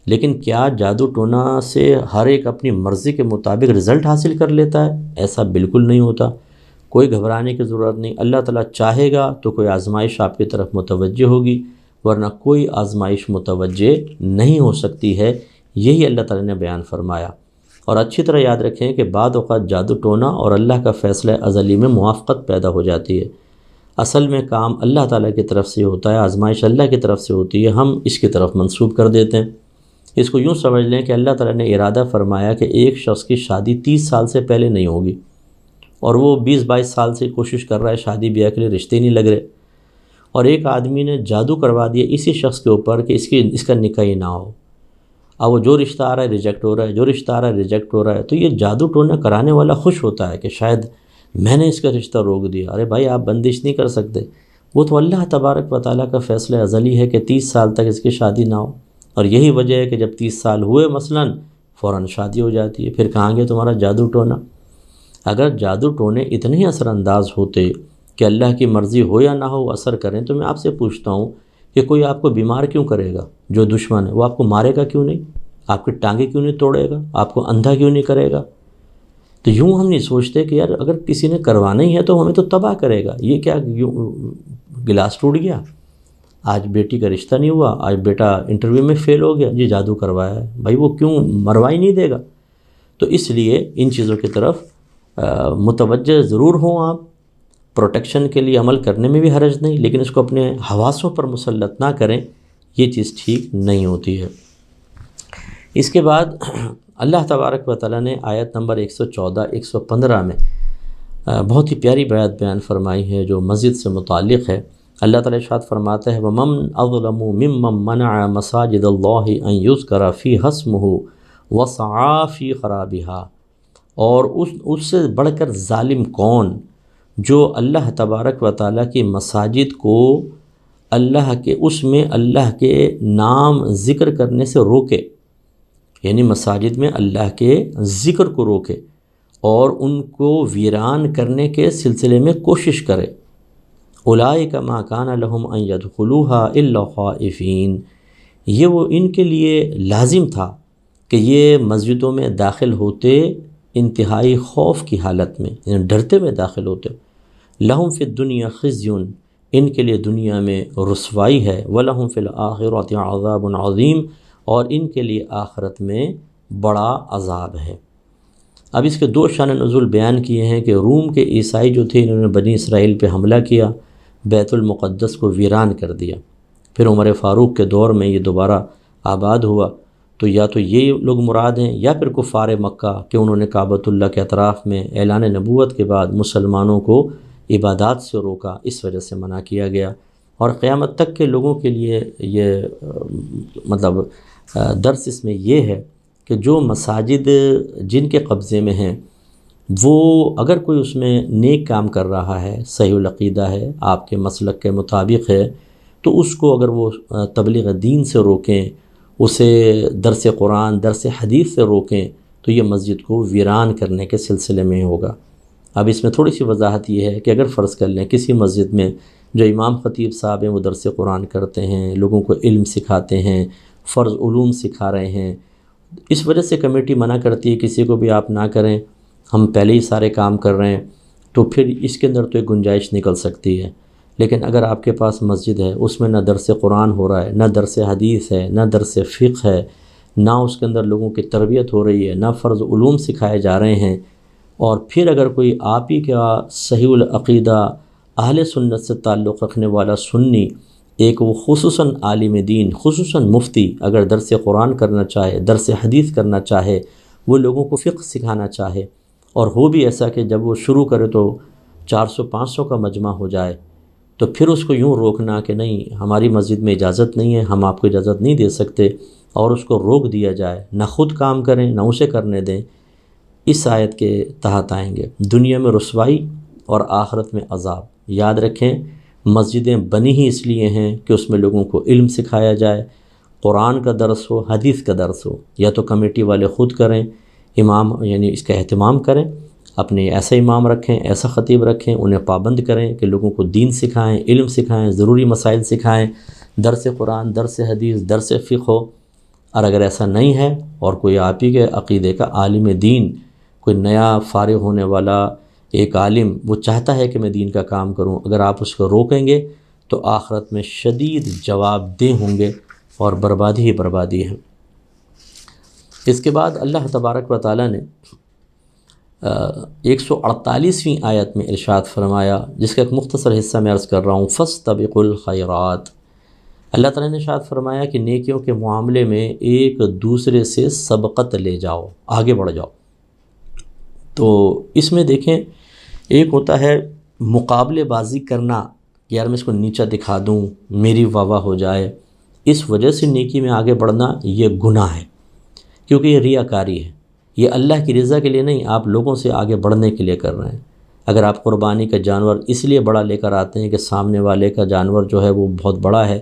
لیکن کیا جادو ٹونا سے ہر ایک اپنی مرضی کے مطابق رزلٹ حاصل کر لیتا ہے؟ ایسا بالکل نہیں ہوتا، کوئی گھبرانے کی ضرورت نہیں۔ اللہ تعالیٰ چاہے گا تو کوئی آزمائش آپ کی طرف متوجہ ہوگی، ورنہ کوئی آزمائش متوجہ نہیں ہو سکتی ہے، یہی اللہ تعالیٰ نے بیان فرمایا۔ اور اچھی طرح یاد رکھیں کہ بعض اوقات جادو ٹونا اور اللہ کا فیصلہ ازلی میں موافقت پیدا ہو جاتی ہے۔ اصل میں کام اللہ تعالیٰ کی طرف سے ہوتا ہے، آزمائش اللہ کی طرف سے ہوتی ہے، ہم اس کی طرف منسوب کر دیتے ہیں۔ اس کو یوں سمجھ لیں کہ اللہ تعالیٰ نے ارادہ فرمایا کہ ایک شخص کی شادی 30 سال سے پہلے نہیں ہوگی، اور وہ 20-22 سال سے کوشش کر رہا ہے شادی بیاہ کے لیے، رشتے نہیں لگ رہے، اور ایک آدمی نے جادو کروا دیا اسی شخص کے اوپر کہ اس کا نکاح ہی نہ ہو۔ اب وہ جو رشتہ آ رہا ہے ریجیکٹ ہو رہا ہے، جو رشتہ آ رہا ہے ریجیکٹ ہو رہا ہے۔ تو یہ جادو ٹونا کرانے والا خوش ہوتا ہے کہ شاید میں نے اس کا رشتہ روک دیا۔ ارے بھائی، آپ بندش نہیں کر سکتے، وہ تو اللہ تبارک و تعالیٰ کا فیصلہ ازلی ہے کہ 30 سال تک اس کی شادی نہ ہو، اور یہی وجہ ہے کہ جب 30 سال ہوئے مثلاً فوراً شادی ہو جاتی ہے۔ پھر کہاں گے تمہارا جادو ٹونا؟ اگر جادو ٹونے اتنے ہی اثر انداز ہوتے کہ اللہ کی مرضی ہو یا نہ ہو اثر کریں، تو میں آپ سے پوچھتا ہوں کہ کوئی آپ کو بیمار کیوں کرے گا؟ جو دشمن ہے وہ آپ کو مارے گا کیوں نہیں؟ آپ کی ٹانگیں کیوں نہیں توڑے گا؟ آپ کو اندھا کیوں نہیں کرے گا؟ تو یوں ہم نہیں سوچتے کہ یار اگر کسی نے کروانا ہی ہے تو ہمیں تو تباہ کرے گا۔ یہ کیا گلاس ٹوٹ گیا، آج بیٹی کا رشتہ نہیں ہوا، آج بیٹا انٹرویو میں فیل ہو گیا، جی جادو کروایا ہے، بھائی وہ کیوں مروائی نہیں دے گا؟ تو اس لیے ان چیزوں کی طرف متوجہ ضرور ہوں آپ، پروٹیکشن کے لیے عمل کرنے میں بھی حرج نہیں، لیکن اس کو اپنے حواسوں پر مسلط نہ کریں، یہ چیز ٹھیک نہیں ہوتی ہے۔ اس کے بعد اللہ تبارک و تعالیٰ نے آیت نمبر 114-115 میں بہت ہی پیاری بات بیان فرمائی ہے جو مسجد سے متعلق ہے۔ اللہ تعالیٰ ارشاد فرماتا ہے وَمَنْ أَظْلَمُ مِمَّنْ مَنَعَ مَسَاجِدَ اللَّهِ أَنْ يُذْكَرَ فِيهَا اسْمُهُ وَسَعَىٰ فِي خَرَابِهَا، اور اس سے بڑھ کر ظالم کون جو اللہ تبارک و تعالیٰ کی مساجد کو اس میں اللہ کے نام ذکر کرنے سے روکے، یعنی مساجد میں اللہ کے ذکر کو روکے اور ان کو ویران کرنے کے سلسلے میں کوشش کرے۔ اولئک ما کان لہم ان یدخلوها الا خائفین، یہ وہ ان کے لیے لازم تھا کہ یہ مسجدوں میں داخل ہوتے انتہائی خوف کی حالت میں، یعنی ڈرتے ہوئے داخل ہوتے۔ لہم فی الدنیا خزی، ان کے لیے دنیا میں رسوائی ہے، وَلَهُمْ فِي الْآخِرَةِ عَذَابٌ عَظِيمٌ، اور ان کے لیے آخرت میں بڑا عذاب ہے۔ اب اس کے دو شان نزول بیان کیے ہیں کہ روم کے عیسائی جو تھے انہوں نے بنی اسرائیل پہ حملہ کیا، بیت المقدس کو ویران کر دیا، پھر عمر فاروق کے دور میں یہ دوبارہ آباد ہوا۔ تو یا تو یہ لوگ مراد ہیں یا پھر کفار مکہ کہ انہوں نے کعبۃ اللہ کے اطراف میں اعلان نبوت کے بعد مسلمانوں کو عبادات سے روکا، اس وجہ سے منع کیا گیا۔ اور قیامت تک کے لوگوں کے لیے یہ مطلب درس اس میں یہ ہے کہ جو مساجد جن کے قبضے میں ہیں وہ اگر کوئی اس میں نیک کام کر رہا ہے، صحیح العقیدہ ہے، آپ کے مسلک کے مطابق ہے، تو اس کو اگر وہ تبلیغ دین سے روکیں، اسے درس قرآن درس حدیث سے روکیں، تو یہ مسجد کو ویران کرنے کے سلسلے میں ہوگا۔ اب اس میں تھوڑی سی وضاحت یہ ہے کہ اگر فرض کر لیں کسی مسجد میں جو امام خطیب صاحب ہیں وہ درس قرآن کرتے ہیں، لوگوں کو علم سکھاتے ہیں، فرض علوم سکھا رہے ہیں، اس وجہ سے کمیٹی منع کرتی ہے کسی کو بھی آپ نہ کریں، ہم پہلے ہی سارے کام کر رہے ہیں، تو پھر اس کے اندر تو ایک گنجائش نکل سکتی ہے۔ لیکن اگر آپ کے پاس مسجد ہے، اس میں نہ درس قرآن ہو رہا ہے، نہ درس حدیث ہے، نہ درس فقہ ہے، نہ اس کے اندر لوگوں کی تربیت ہو رہی ہے، نہ فرض علوم سکھائے جا رہے ہیں، اور پھر اگر کوئی آپ ہی کا صحیح العقیدہ اہل سنت سے تعلق رکھنے والا سنی، ایک وہ خصوصاً عالم دین، خصوصاً مفتی اگر درس قرآن کرنا چاہے، درس حدیث کرنا چاہے، وہ لوگوں کو فقہ سکھانا چاہے، اور ہو بھی ایسا کہ جب وہ شروع کرے تو 400-500 کا مجمع ہو جائے، تو پھر اس کو یوں روکنا کہ نہیں ہماری مسجد میں اجازت نہیں ہے، ہم آپ کو اجازت نہیں دے سکتے، اور اس کو روک دیا جائے، نہ خود کام کریں نہ اسے کرنے دیں، اس آیت کے تحت آئیں گے۔ دنیا میں رسوائی اور آخرت میں عذاب۔ یاد رکھیں مسجدیں بنی ہی اس لیے ہیں کہ اس میں لوگوں کو علم سکھایا جائے، قرآن کا درس ہو، حدیث کا درس ہو، یا تو کمیٹی والے خود کریں، امام یعنی اس کا اہتمام کریں، اپنے ایسا امام رکھیں، ایسا خطیب رکھیں، انہیں پابند کریں کہ لوگوں کو دین سکھائیں، علم سکھائیں، ضروری مسائل سکھائیں، درس قرآن، درس حدیث، درس فقہ ہو۔ اور اگر ایسا نہیں ہے اور کوئی آپ ہی کے عقیدے کا عالم دین، کوئی نیا فارغ ہونے والا ایک عالم وہ چاہتا ہے کہ میں دین کا کام کروں، اگر آپ اس کو روکیں گے تو آخرت میں شدید جواب دہ ہوں گے اور بربادی ہی بربادی ہے۔ اس کے بعد اللہ تبارک و تعالیٰ نے 148ویں آیت میں ارشاد فرمایا، جس کا ایک مختصر حصہ میں عرض کر رہا ہوں، فَاسْتَبِقُوا الْخَيْرَاتِ۔ اللہ تعالیٰ نے ارشاد فرمایا کہ نیکیوں کے معاملے میں ایک دوسرے سے سبقت لے جاؤ، آگے بڑھ جاؤ۔ تو اس میں دیکھیں ایک ہوتا ہے مقابلے بازی کرنا کہ یار میں اس کو نیچا دکھا دوں، میری واہ واہ ہو جائے، اس وجہ سے نیکی میں آگے بڑھنا یہ گناہ ہے، کیونکہ یہ ریاکاری ہے، یہ اللہ کی رضا کے لیے نہیں، آپ لوگوں سے آگے بڑھنے کے لیے کر رہے ہیں۔ اگر آپ قربانی کا جانور اس لیے بڑا لے کر آتے ہیں کہ سامنے والے کا جانور جو ہے وہ بہت بڑا ہے،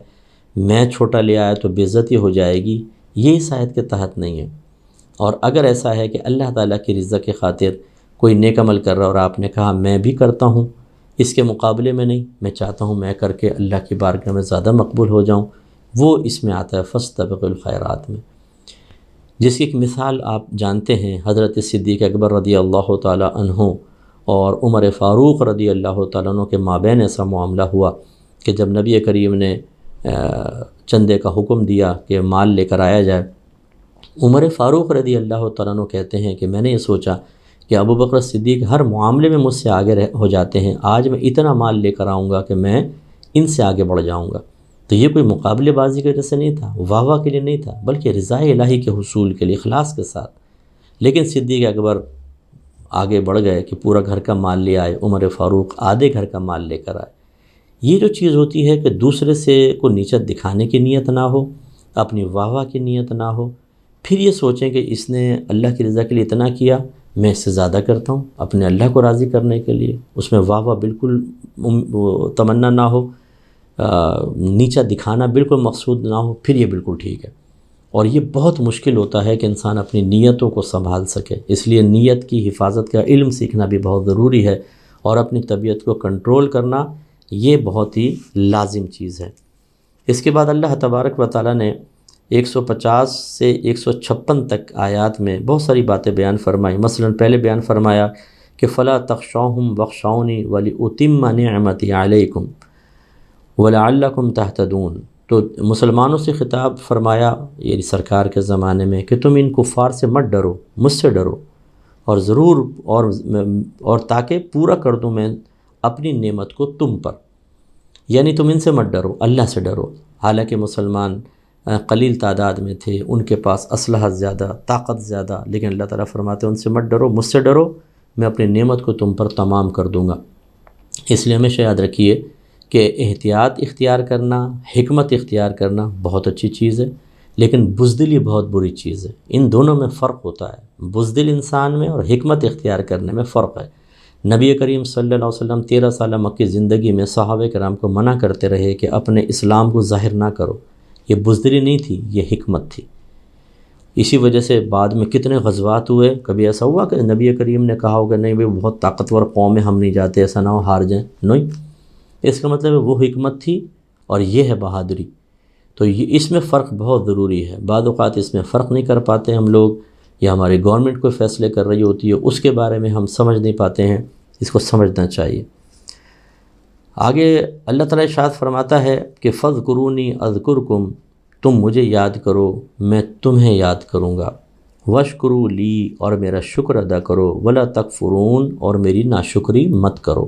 میں چھوٹا لے آیا تو بے عزتی ہو جائے گی، یہ اس آیت کے تحت نہیں ہے۔ اور اگر ایسا ہے کہ اللہ تعالیٰ کی رضا کی خاطر کوئی نیک عمل کر رہا ہے اور آپ نے کہا میں بھی کرتا ہوں، اس کے مقابلے میں نہیں، میں چاہتا ہوں میں کر کے اللہ کی بارگاہ میں زیادہ مقبول ہو جاؤں، وہ اس میں آتا ہے فاستبقوا الخیرات میں۔ جس کی ایک مثال آپ جانتے ہیں، حضرت صدیق اکبر رضی اللہ تعالیٰ عنہ اور عمر فاروق رضی اللہ تعالیٰ عنہ کے مابین ایسا معاملہ ہوا کہ جب نبی کریم نے چندے کا حکم دیا کہ مال لے کر آیا جائے، عمر فاروق رضی اللہ تعالیٰ عنہ کہتے ہیں کہ میں نے یہ سوچا کہ ابو بکر صدیق ہر معاملے میں مجھ سے آگے ہو جاتے ہیں، آج میں اتنا مال لے کر آؤں گا کہ میں ان سے آگے بڑھ جاؤں گا۔ تو یہ کوئی مقابلے بازی کی وجہ سے نہیں تھا، واہ واہ کے لیے نہیں تھا، بلکہ رضا الہی کے حصول کے لیے اخلاص کے ساتھ۔ لیکن صدیق اکبر آگے بڑھ گئے کہ پورا گھر کا مال لے آئے، عمر فاروق آدھے گھر کا مال لے کر آئے۔ یہ جو چیز ہوتی ہے کہ دوسرے سے کو نیچا دکھانے کی نیت نہ ہو، اپنی واہ واہ کی نیت نہ ہو، پھر یہ سوچیں کہ اس نے اللہ کی رضا کے لیے اتنا کیا، میں اس سے زیادہ کرتا ہوں اپنے اللہ کو راضی کرنے کے لیے، اس میں واہ واہ بالکل تمنا نہ ہو، نیچا دکھانا بالکل مقصود نہ ہو، پھر یہ بالکل ٹھیک ہے۔ اور یہ بہت مشکل ہوتا ہے کہ انسان اپنی نیتوں کو سنبھال سکے، اس لیے نیت کی حفاظت کا علم سیکھنا بھی بہت ضروری ہے، اور اپنی طبیعت کو کنٹرول کرنا یہ بہت ہی لازم چیز ہے۔ اس کے بعد اللہ تبارک و تعالیٰ نے 150 سے 156 تک آیات میں بہت ساری باتیں بیان فرمائی۔ مثلا پہلے بیان فرمایا کہ فلا تخشوہم واخشونی ولأتم نعمتی علیکم، وَلَعَلَّكُمْ تَهْتَدُونَ، تو مسلمانوں سے خطاب فرمایا یہ سرکار کے زمانے میں کہ تم ان کفار سے مت ڈرو، مجھ سے ڈرو، اور ضرور اور تاکہ پورا کر دوں میں اپنی نعمت کو تم پر، یعنی تم ان سے مت ڈرو، اللہ سے ڈرو۔ حالانکہ مسلمان قلیل تعداد میں تھے، ان کے پاس اسلحہ زیادہ، طاقت زیادہ، لیکن اللہ تعالیٰ فرماتے ہیں ان سے مت ڈرو، مجھ سے ڈرو، میں اپنی نعمت کو تم پر تمام کر دوں گا۔ اس لیے ہمیشہ یاد رکھیے کہ احتیاط اختیار کرنا، حکمت اختیار کرنا بہت اچھی چیز ہے، لیکن بزدلی بہت بری چیز ہے۔ ان دونوں میں فرق ہوتا ہے، بزدل انسان میں اور حکمت اختیار کرنے میں فرق ہے۔ نبی کریم صلی اللہ علیہ وسلم 13 سالہ مکی زندگی میں صحابہ کرام کو منع کرتے رہے کہ اپنے اسلام کو ظاہر نہ کرو۔ یہ بزدلی نہیں تھی، یہ حکمت تھی۔ اسی وجہ سے بعد میں کتنے غزوات ہوئے، کبھی ایسا ہوا کہ نبی کریم نے کہا ہوگا نہیں بھئی بہت طاقتور قوم ہے، ہم نہیں جاتے، ایسا نہ ہو ہار جائیں، نہیں، اس کا مطلب ہے وہ حکمت تھی اور یہ ہے بہادری۔ تو اس میں فرق بہت ضروری ہے۔ بعض اوقات اس میں فرق نہیں کر پاتے ہم لوگ، یا ہماری گورنمنٹ کوئی فیصلے کر رہی ہوتی ہے اس کے بارے میں ہم سمجھ نہیں پاتے ہیں، اس کو سمجھنا چاہیے۔ آگے اللہ تعالیٰ ارشاد فرماتا ہے کہ فَاذْكُرُونِي أَذْكُرْكُمْ، تم مجھے یاد کرو میں تمہیں یاد کروں گا، وَاشْكُرُوا لِي، اور میرا شکر ادا کرو، وَلَا تَكْفُرُونَ، اور میری ناشکری مت کرو۔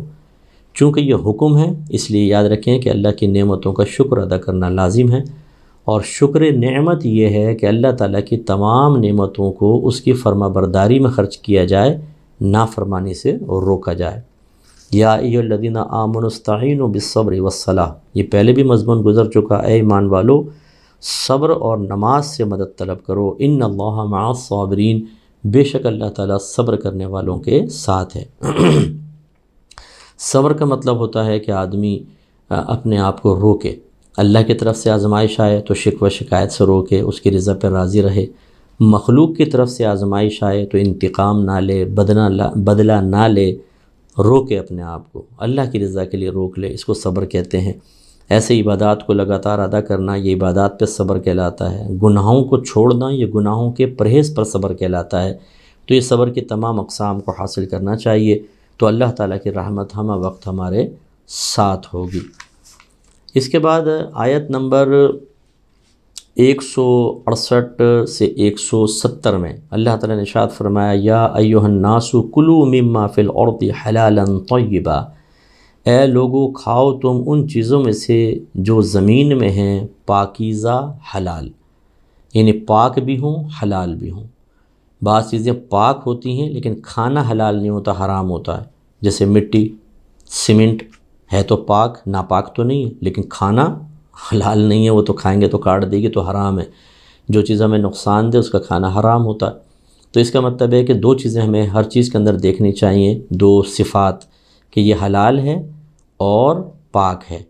چونکہ یہ حکم ہے اس لیے یاد رکھیں کہ اللہ کی نعمتوں کا شکر ادا کرنا لازم ہے، اور شکر نعمت یہ ہے کہ اللہ تعالیٰ کی تمام نعمتوں کو اس کی فرما برداری میں خرچ کیا جائے، نافرمانی سے روکا جائے۔ یا ایھا الذین آمنوا استعینوا بالصبر والصلاۃ، یہ پہلے بھی مضمون گزر چکا، اے ایمان والو صبر اور نماز سے مدد طلب کرو، ان اللہ مع الصابرین، بے شک اللہ تعالیٰ صبر کرنے والوں کے ساتھ ہے۔ صبر کا مطلب ہوتا ہے کہ آدمی اپنے آپ کو روکے، اللہ کی طرف سے آزمائش آئے تو شکوہ شکایت سے روکے، اس کی رضا پر راضی رہے۔ مخلوق کی طرف سے آزمائش آئے تو انتقام نہ لے، بدلہ نہ لے، روکے اپنے آپ کو، اللہ کی رضا کے لیے روک لے، اس کو صبر کہتے ہیں۔ ایسے عبادات کو لگاتار ادا کرنا، یہ عبادات پہ صبر کہلاتا ہے۔ گناہوں کو چھوڑنا، یہ گناہوں کے پرہیز پر صبر کہلاتا ہے۔ تو یہ صبر کی تمام اقسام کو حاصل کرنا چاہیے، تو اللہ تعالیٰ کی رحمت ہمہ وقت ہمارے ساتھ ہوگی۔ اس کے بعد آیت نمبر 168 سے 170 میں اللہ تعالیٰ نے ارشاد فرمایا، یا ایھا الناس کلوا مما فی الارض حلالا طیبا، اے لوگو کھاؤ تم ان چیزوں میں سے جو زمین میں ہیں پاکیزہ حلال، یعنی پاک بھی ہوں حلال بھی ہوں۔ بعض چیزیں پاک ہوتی ہیں لیکن کھانا حلال نہیں ہوتا، حرام ہوتا ہے، جیسے مٹی، سیمنٹ ہے تو پاک، ناپاک تو نہیں ہے، لیکن کھانا حلال نہیں ہے، وہ تو کھائیں گے تو کاٹ دے گی تو حرام ہے۔ جو چیز ہمیں نقصان دے اس کا کھانا حرام ہوتا ہے۔ تو اس کا مطلب ہے کہ دو چیزیں ہمیں ہر چیز کے اندر دیکھنی چاہیے، دو صفات، کہ یہ حلال ہے اور پاک ہے،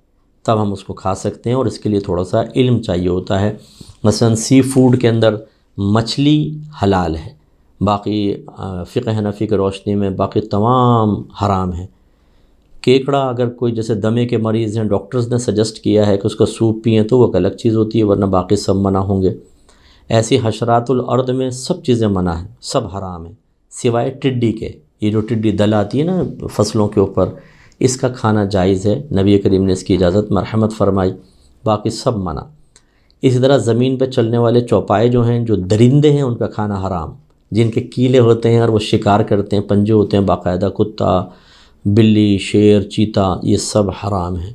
تب ہم اس کو کھا سکتے ہیں، اور اس کے لیے تھوڑا سا علم چاہیے ہوتا ہے۔ مثلا سی فوڈ کے اندر مچھلی حلال ہے، باقی فقہ حنفی کی روشنی میں باقی تمام حرام ہیں۔ کیکڑا، اگر کوئی جیسے دمے کے مریض ہیں، ڈاکٹرز نے سجسٹ کیا ہے کہ اس کا سوپ پئیں تو وہ ایک الگ چیز ہوتی ہے، ورنہ باقی سب منع ہوں گے۔ ایسی حشرات الارض میں سب چیزیں منع ہیں، سب حرام ہیں، سوائے ٹڈی کے۔ یہ جو ٹڈی دل آتی ہے نا فصلوں کے اوپر، اس کا کھانا جائز ہے، نبی کریم نے اس کی اجازت مرحمت فرمائی، باقی سب منع۔ اسی طرح زمین پہ چلنے والے چوپائے جو ہیں، جو درندے ہیں، ان کا کھانا حرام، جن کے کیلے ہوتے ہیں اور وہ شکار کرتے ہیں، پنجے ہوتے ہیں باقاعدہ، کتا، بلی، شیر، چیتا، یہ سب حرام ہیں۔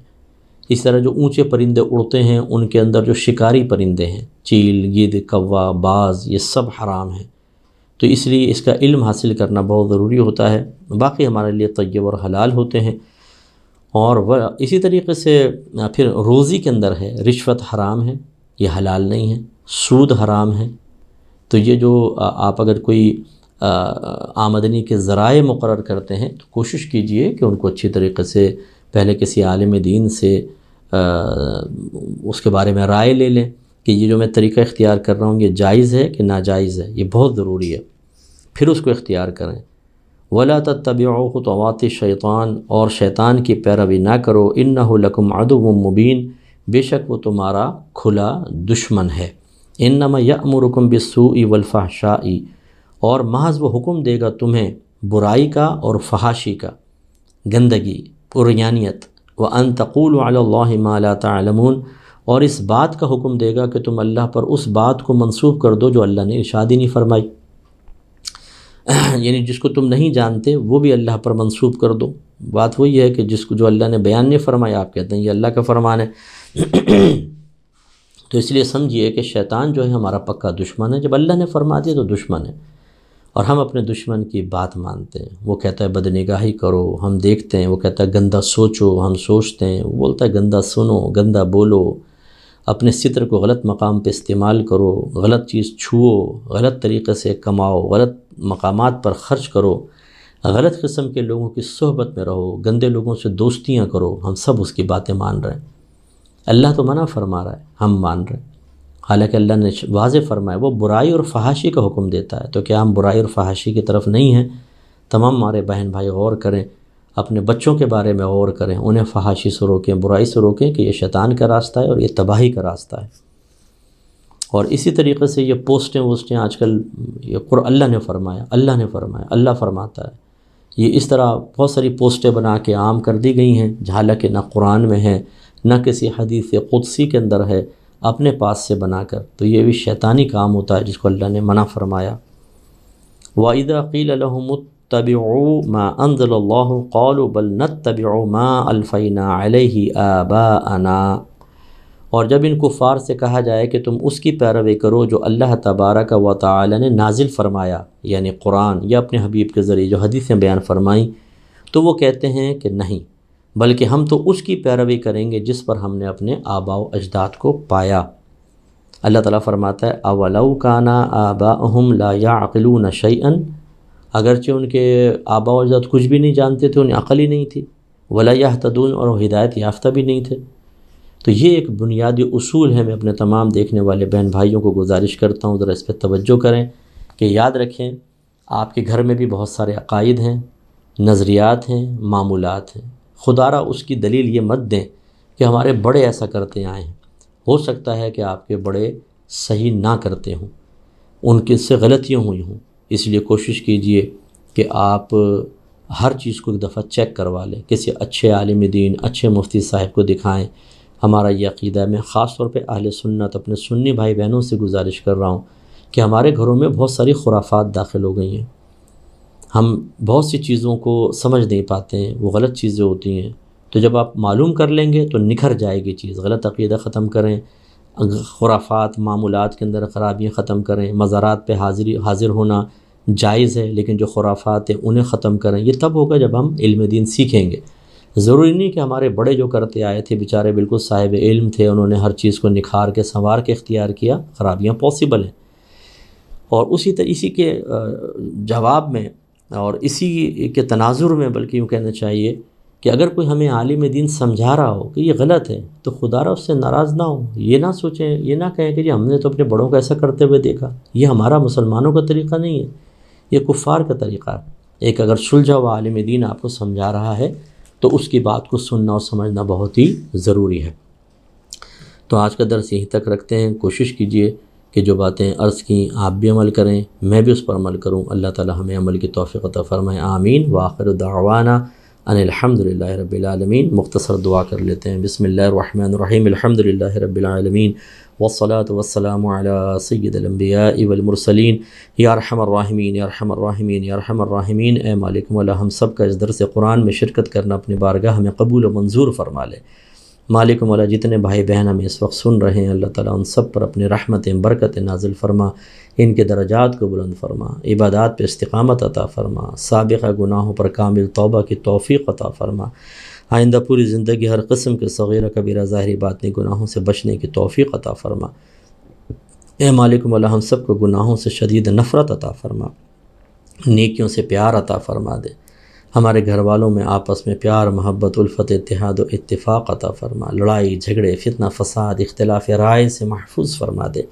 اس طرح جو اونچے پرندے اڑتے ہیں، ان کے اندر جو شکاری پرندے ہیں، چیل، گدھ، کوا، باز، یہ سب حرام ہیں۔ تو اس لیے اس کا علم حاصل کرنا بہت ضروری ہوتا ہے۔ باقی ہمارے لیے طیب اور حلال ہوتے ہیں۔ اور اسی طریقے سے پھر روزی کے اندر ہے، رشوت حرام ہے، یہ حلال نہیں ہے، سود حرام ہے۔ تو یہ جو آپ اگر کوئی آمدنی کے ذرائع مقرر کرتے ہیں تو کوشش کیجئے کہ ان کو اچھی طریقے سے پہلے کسی عالم دین سے اس کے بارے میں رائے لے لیں کہ یہ جو میں طریقہ اختیار کر رہا ہوں یہ جائز ہے کہ ناجائز ہے، یہ بہت ضروری ہے، پھر اس کو اختیار کریں۔ وَلَا تَتَّبِعُوا خُطُوَاتِ الشَّيْطَانِ، اور شیطان کی پیروی نہ کرو، إِنَّهُ لَكُمْ عَدُوٌّ مُّبِينٌ، بے شک وہ تمہارا کھلا دشمن ہے۔ إِنَّمَا يَأْمُرُكُمْ بِالسُّوءِ وَالْفَحْشَاءِ، اور محض وہ حکم دے گا تمہیں برائی کا اور فحاشی کا، گندگی، عریانیت، وَأَن تَقُولُوا عَلَى اللَّهِ مَا لَا تَعْلَمُونَ، اور اس بات کا حکم دے گا کہ تم اللہ پر اس بات کو منسوب کر دو جو اللہ نے ارشاد ہی نہیں فرمائی، یعنی جس کو تم نہیں جانتے وہ بھی اللہ پر منسوب کر دو۔ بات وہی ہے کہ جس کو جو اللہ نے بیان نہیں فرمایا آپ کہتے ہیں یہ اللہ کا فرمان ہے۔ تو اس لیے سمجھیے کہ شیطان جو ہے ہمارا پکا دشمن ہے، جب اللہ نے فرما دیا تو دشمن ہے، اور ہم اپنے دشمن کی بات مانتے ہیں۔ وہ کہتا ہے بدنگاہی کرو، ہم دیکھتے ہیں، وہ کہتا ہے گندہ سوچو، ہم سوچتے ہیں، وہ بولتا ہے گندہ سنو، گندہ بولو، اپنے ستر کو غلط مقام پہ استعمال کرو، غلط چیز چھوؤ، غلط طریقے سے کماؤ، غلط مقامات پر خرچ کرو، غلط قسم کے لوگوں کی صحبت میں رہو، گندے لوگوں سے دوستیاں کرو، ہم سب اس کی باتیں مان رہے ہیں۔ اللہ تو منع فرما رہا ہے، ہم مان رہے ہیں، حالانکہ اللہ نے واضح فرمایا وہ برائی اور فحاشی کا حکم دیتا ہے۔ تو کیا ہم برائی اور فحاشی کی طرف نہیں ہیں؟ تمام ہمارے بہن بھائی غور کریں، اپنے بچوں کے بارے میں غور کریں، انہیں فحاشی سے روکیں، برائی سے روکیں کہ یہ شیطان کا راستہ ہے اور یہ تباہی کا راستہ ہے۔ اور اسی طریقے سے یہ پوسٹیں آج کل یہ اللہ نے فرمایا، اللہ نے فرمایا، اللہ فرماتا ہے، یہ اس طرح بہت ساری پوسٹیں بنا کے عام کر دی گئی ہیں، حالانکہ نہ قرآن میں ہے نہ کسی حدیث قدسی کے اندر ہے، اپنے پاس سے بنا کر۔ تو یہ بھی شیطانی کام ہوتا ہے جس کو اللہ نے منع فرمایا۔ وَإِذَا قِيلَ لَهُمُ اتَّبِعُوا مَا أَنزَلَ اللَّهُ قَالُوا بَلْ نَتَّبِعُ مَا أَلْفَيْنَا عَلَيْهِ آبَاءَنَا، اور جب ان کفار سے کہا جائے کہ تم اس کی پیروی کرو جو اللہ تبارک و تعالی نے نازل فرمایا، یعنی قرآن یا اپنے حبیب کے ذریعے جو حدیثیں بیان فرمائیں، تو وہ کہتے ہیں کہ نہیں، بلکہ ہم تو اس کی پیروی کریں گے جس پر ہم نے اپنے آباء و اجداد کو پایا۔ اللہ تعالیٰ فرماتا ہے اَوَلَوْ كَانَ آبَاؤُهُمْ لَا يَعْقِلُونَ شَيْئًا، اگرچہ ان کے آباء و اجداد کچھ بھی نہیں جانتے تھے، انہیں عقل ہی نہیں تھی، وَلَا يَهْتَدُونَ، اور وہ ہدایت یافتہ بھی نہیں تھے۔ تو یہ ایک بنیادی اصول ہے، میں اپنے تمام دیکھنے والے بہن بھائیوں کو گزارش کرتا ہوں ذرا اس پہ توجہ کریں کہ یاد رکھیں آپ کے گھر میں بھی بہت سارے عقائد ہیں، نظریات ہیں، معمولات ہیں، خدا را اس کی دلیل یہ مت دیں کہ ہمارے بڑے ایسا کرتے آئے ہیں۔ ہو سکتا ہے کہ آپ کے بڑے صحیح نہ کرتے ہوں، ان کے سے غلطیاں ہوئی ہوں، اس لیے کوشش کیجئے کہ آپ ہر چیز کو ایک دفعہ چیک کروا لیں، کسی اچھے عالم دین، اچھے مفتی صاحب کو دکھائیں۔ ہمارا یہ عقیدہ ہے، میں خاص طور پہ اہل سنت اپنے سنی بھائی بہنوں سے گزارش کر رہا ہوں کہ ہمارے گھروں میں بہت ساری خرافات داخل ہو گئی ہیں، ہم بہت سی چیزوں کو سمجھ نہیں پاتے ہیں، وہ غلط چیزیں ہوتی ہیں۔ تو جب آپ معلوم کر لیں گے تو نکھر جائے گی چیز، غلط عقیدہ ختم کریں، خرافات معمولات کے اندر خرابیاں ختم کریں، مزارات پہ حاضر ہونا جائز ہے لیکن جو خرافات ہیں انہیں ختم کریں۔ یہ تب ہوگا جب ہم علم دین سیکھیں گے۔ ضروری نہیں کہ ہمارے بڑے جو کرتے آئے تھے بیچارے بالکل صاحب علم تھے، انہوں نے ہر چیز کو نکھار کے سنوار کے اختیار کیا، خرابیاں پاسبل ہیں۔ اور اسی کے جواب میں اور اسی کے تناظر میں بلکہ یوں کہنا چاہیے کہ اگر کوئی ہمیں عالم دین سمجھا رہا ہو کہ یہ غلط ہے تو خدا را اس سے ناراض نہ ہو، یہ نہ سوچیں، یہ نہ کہیں کہ جی ہم نے تو اپنے بڑوں کو ایسا کرتے ہوئے دیکھا، یہ ہمارا مسلمانوں کا طریقہ نہیں ہے، یہ کفار کا طریقہ ہے۔ ایک اگر سلجھا ہوا عالم دین آپ کو سمجھا رہا ہے تو اس کی بات کو سننا اور سمجھنا بہت ہی ضروری ہے۔ تو آج کا درس یہیں تک رکھتے ہیں، کوشش کیجئے کہ جو باتیں عرض کیں آپ بھی عمل کریں، میں بھی اس پر عمل کروں، اللہ تعالی ہمیں عمل کی توفیق عطا فرمائے، آمین۔ وآخر دعوانا ان الحمدللہ رب العالمین۔ مختصر دعا کر لیتے ہیں، بسم اللہ الرحمن الرحیم، الحمدللہ رب العالمین والصلاة والسلام علی سید الانبیاء والمرسلین، یا ارحم الراحمین یا ارحم الراحمین یا ارحم الراحمین۔ اے مالک مولا، ہم سب کا اس درس قرآن میں شرکت کرنا اپنی بارگاہ میں قبول و منظور فرما لے۔ مالک مولا، جتنے بھائی بہن ہمیں اس وقت سن رہے ہیں اللہ تعالیٰ ان سب پر اپنے رحمتیں برکتیں نازل فرما، ان کے درجات کو بلند فرما، عبادات پہ استقامت عطا فرما، سابقہ گناہوں پر کامل توبہ کی توفیق عطا فرما، آئندہ پوری زندگی ہر قسم کے صغیرہ کبیرہ ظاہری باطنی گناہوں سے بچنے کی توفیق عطا فرما۔ اے مالک مولا، ہم سب کو گناہوں سے شدید نفرت عطا فرما، نیکیوں سے پیار عطا فرما دے، ہمارے گھر والوں میں آپس میں پیار، محبت، الفت، اتحاد و اتفاق عطا فرما، لڑائی جھگڑے، فتنہ فساد، اختلاف رائے سے محفوظ فرما دے۔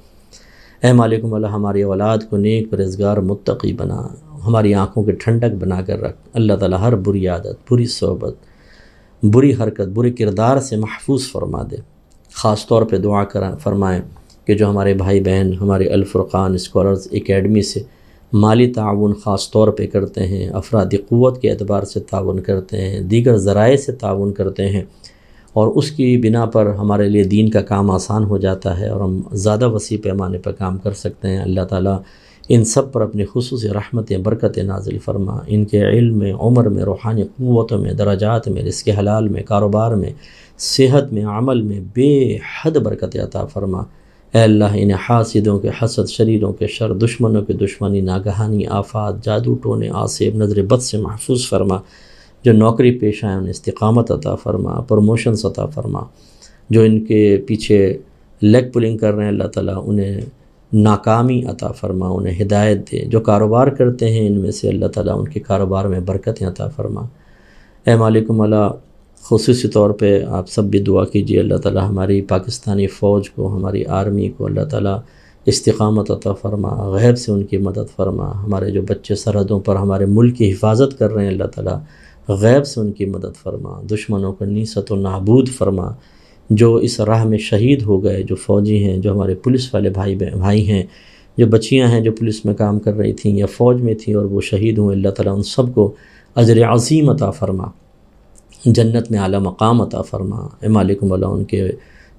اے مالک مولا، ہماری اولاد کو نیک پرہیزگار متقی بنا، ہماری آنکھوں کے ٹھنڈک بنا کر رکھ۔ اللہ تعالیٰ ہر بری عادت، بری صحبت، بری حرکت، بری کردار سے محفوظ فرما دے۔ خاص طور پہ دعا فرمائیں کہ جو ہمارے بھائی بہن ہمارے الفرقان اسکالرز اکیڈمی سے مالی تعاون خاص طور پہ کرتے ہیں، افرادی قوت کے اعتبار سے تعاون کرتے ہیں، دیگر ذرائع سے تعاون کرتے ہیں، اور اس کی بنا پر ہمارے لیے دین کا کام آسان ہو جاتا ہے اور ہم زیادہ وسیع پیمانے پر کام کر سکتے ہیں۔ اللہ تعالیٰ ان سب پر اپنی خصوصی رحمتیں برکتیں نازل فرما، ان کے علم میں، عمر میں، روحانی قوتوں میں، درجات میں، رزق حلال میں، کاروبار میں، صحت میں، عمل میں بے حد برکت عطا فرما۔ اے اللہ انہیں حاسدوں کے حسد، شریروں کے شر، دشمنوں کے دشمنی، ناگہانی آفات، جادو ٹونے، آصب، نظر بد سے محفوظ فرما۔ جو نوکری پیشہ ہیں انہیں استقامت عطا فرما، پروموشنز عطا فرما۔ جو ان کے پیچھے لیگ پولنگ کر رہے ہیں اللہ تعالیٰ انہیں ناکامی عطا فرما، انہیں ہدایت دے۔ جو کاروبار کرتے ہیں ان میں سے اللہ تعالیٰ ان کے کاروبار میں برکتیں عطا فرما۔ اے مالک مولا، خصوصی طور پہ آپ سب بھی دعا کیجیے، اللہ تعالیٰ ہماری پاکستانی فوج کو، ہماری آرمی کو اللہ تعالیٰ استقامت عطا فرما، غیب سے ان کی مدد فرما۔ ہمارے جو بچے سرحدوں پر ہمارے ملک کی حفاظت کر رہے ہیں اللہ تعالیٰ غیب سے ان کی مدد فرما، دشمنوں کو نیست و نابود فرما۔ جو اس راہ میں شہید ہو گئے، جو فوجی ہیں، جو ہمارے پولیس والے بھائی ہیں، جو بچیاں ہیں جو پولیس میں کام کر رہی تھیں یا فوج میں تھیں اور وہ شہید ہوئے، اللہ تعالیٰ ان سب کو اجر عظیم عطا فرما، جنت میں اعلیٰ مقام عطا فرما۔ اے مالک مولا ان کے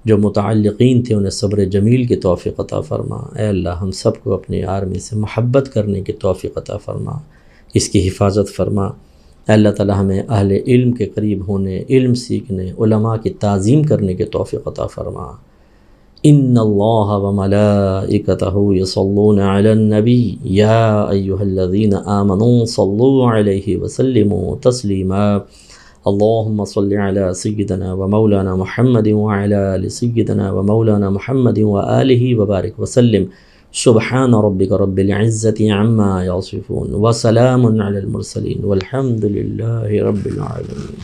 جو متعلقین تھے انہیں صبر جمیل کی توفیق عطا فرما۔ اے اللہ ہم سب کو اپنی آرمی سے محبت کرنے کی توفیق عطا فرما، اس کی حفاظت فرما۔ اے اللہ تعالیٰ ہمیں اہل علم کے قریب ہونے، علم سیکھنے، علماء کی تعظیم کرنے کی توفیق عطا فرما۔ ان اللہ وملائکتہ یصلون علی النبی یا ایہا الذین آمنوا صلوا علیہ وسلموا تسلیما۔ اللہم صل علی سیدنا و مولانا محمد وعلی آل سیدنا و مولانا محمد وآلہ وبارک وسلم۔ سبحان ربک رب العزت عما یصفون وسلام علی المرسلین والحمد للہ رب العالمین۔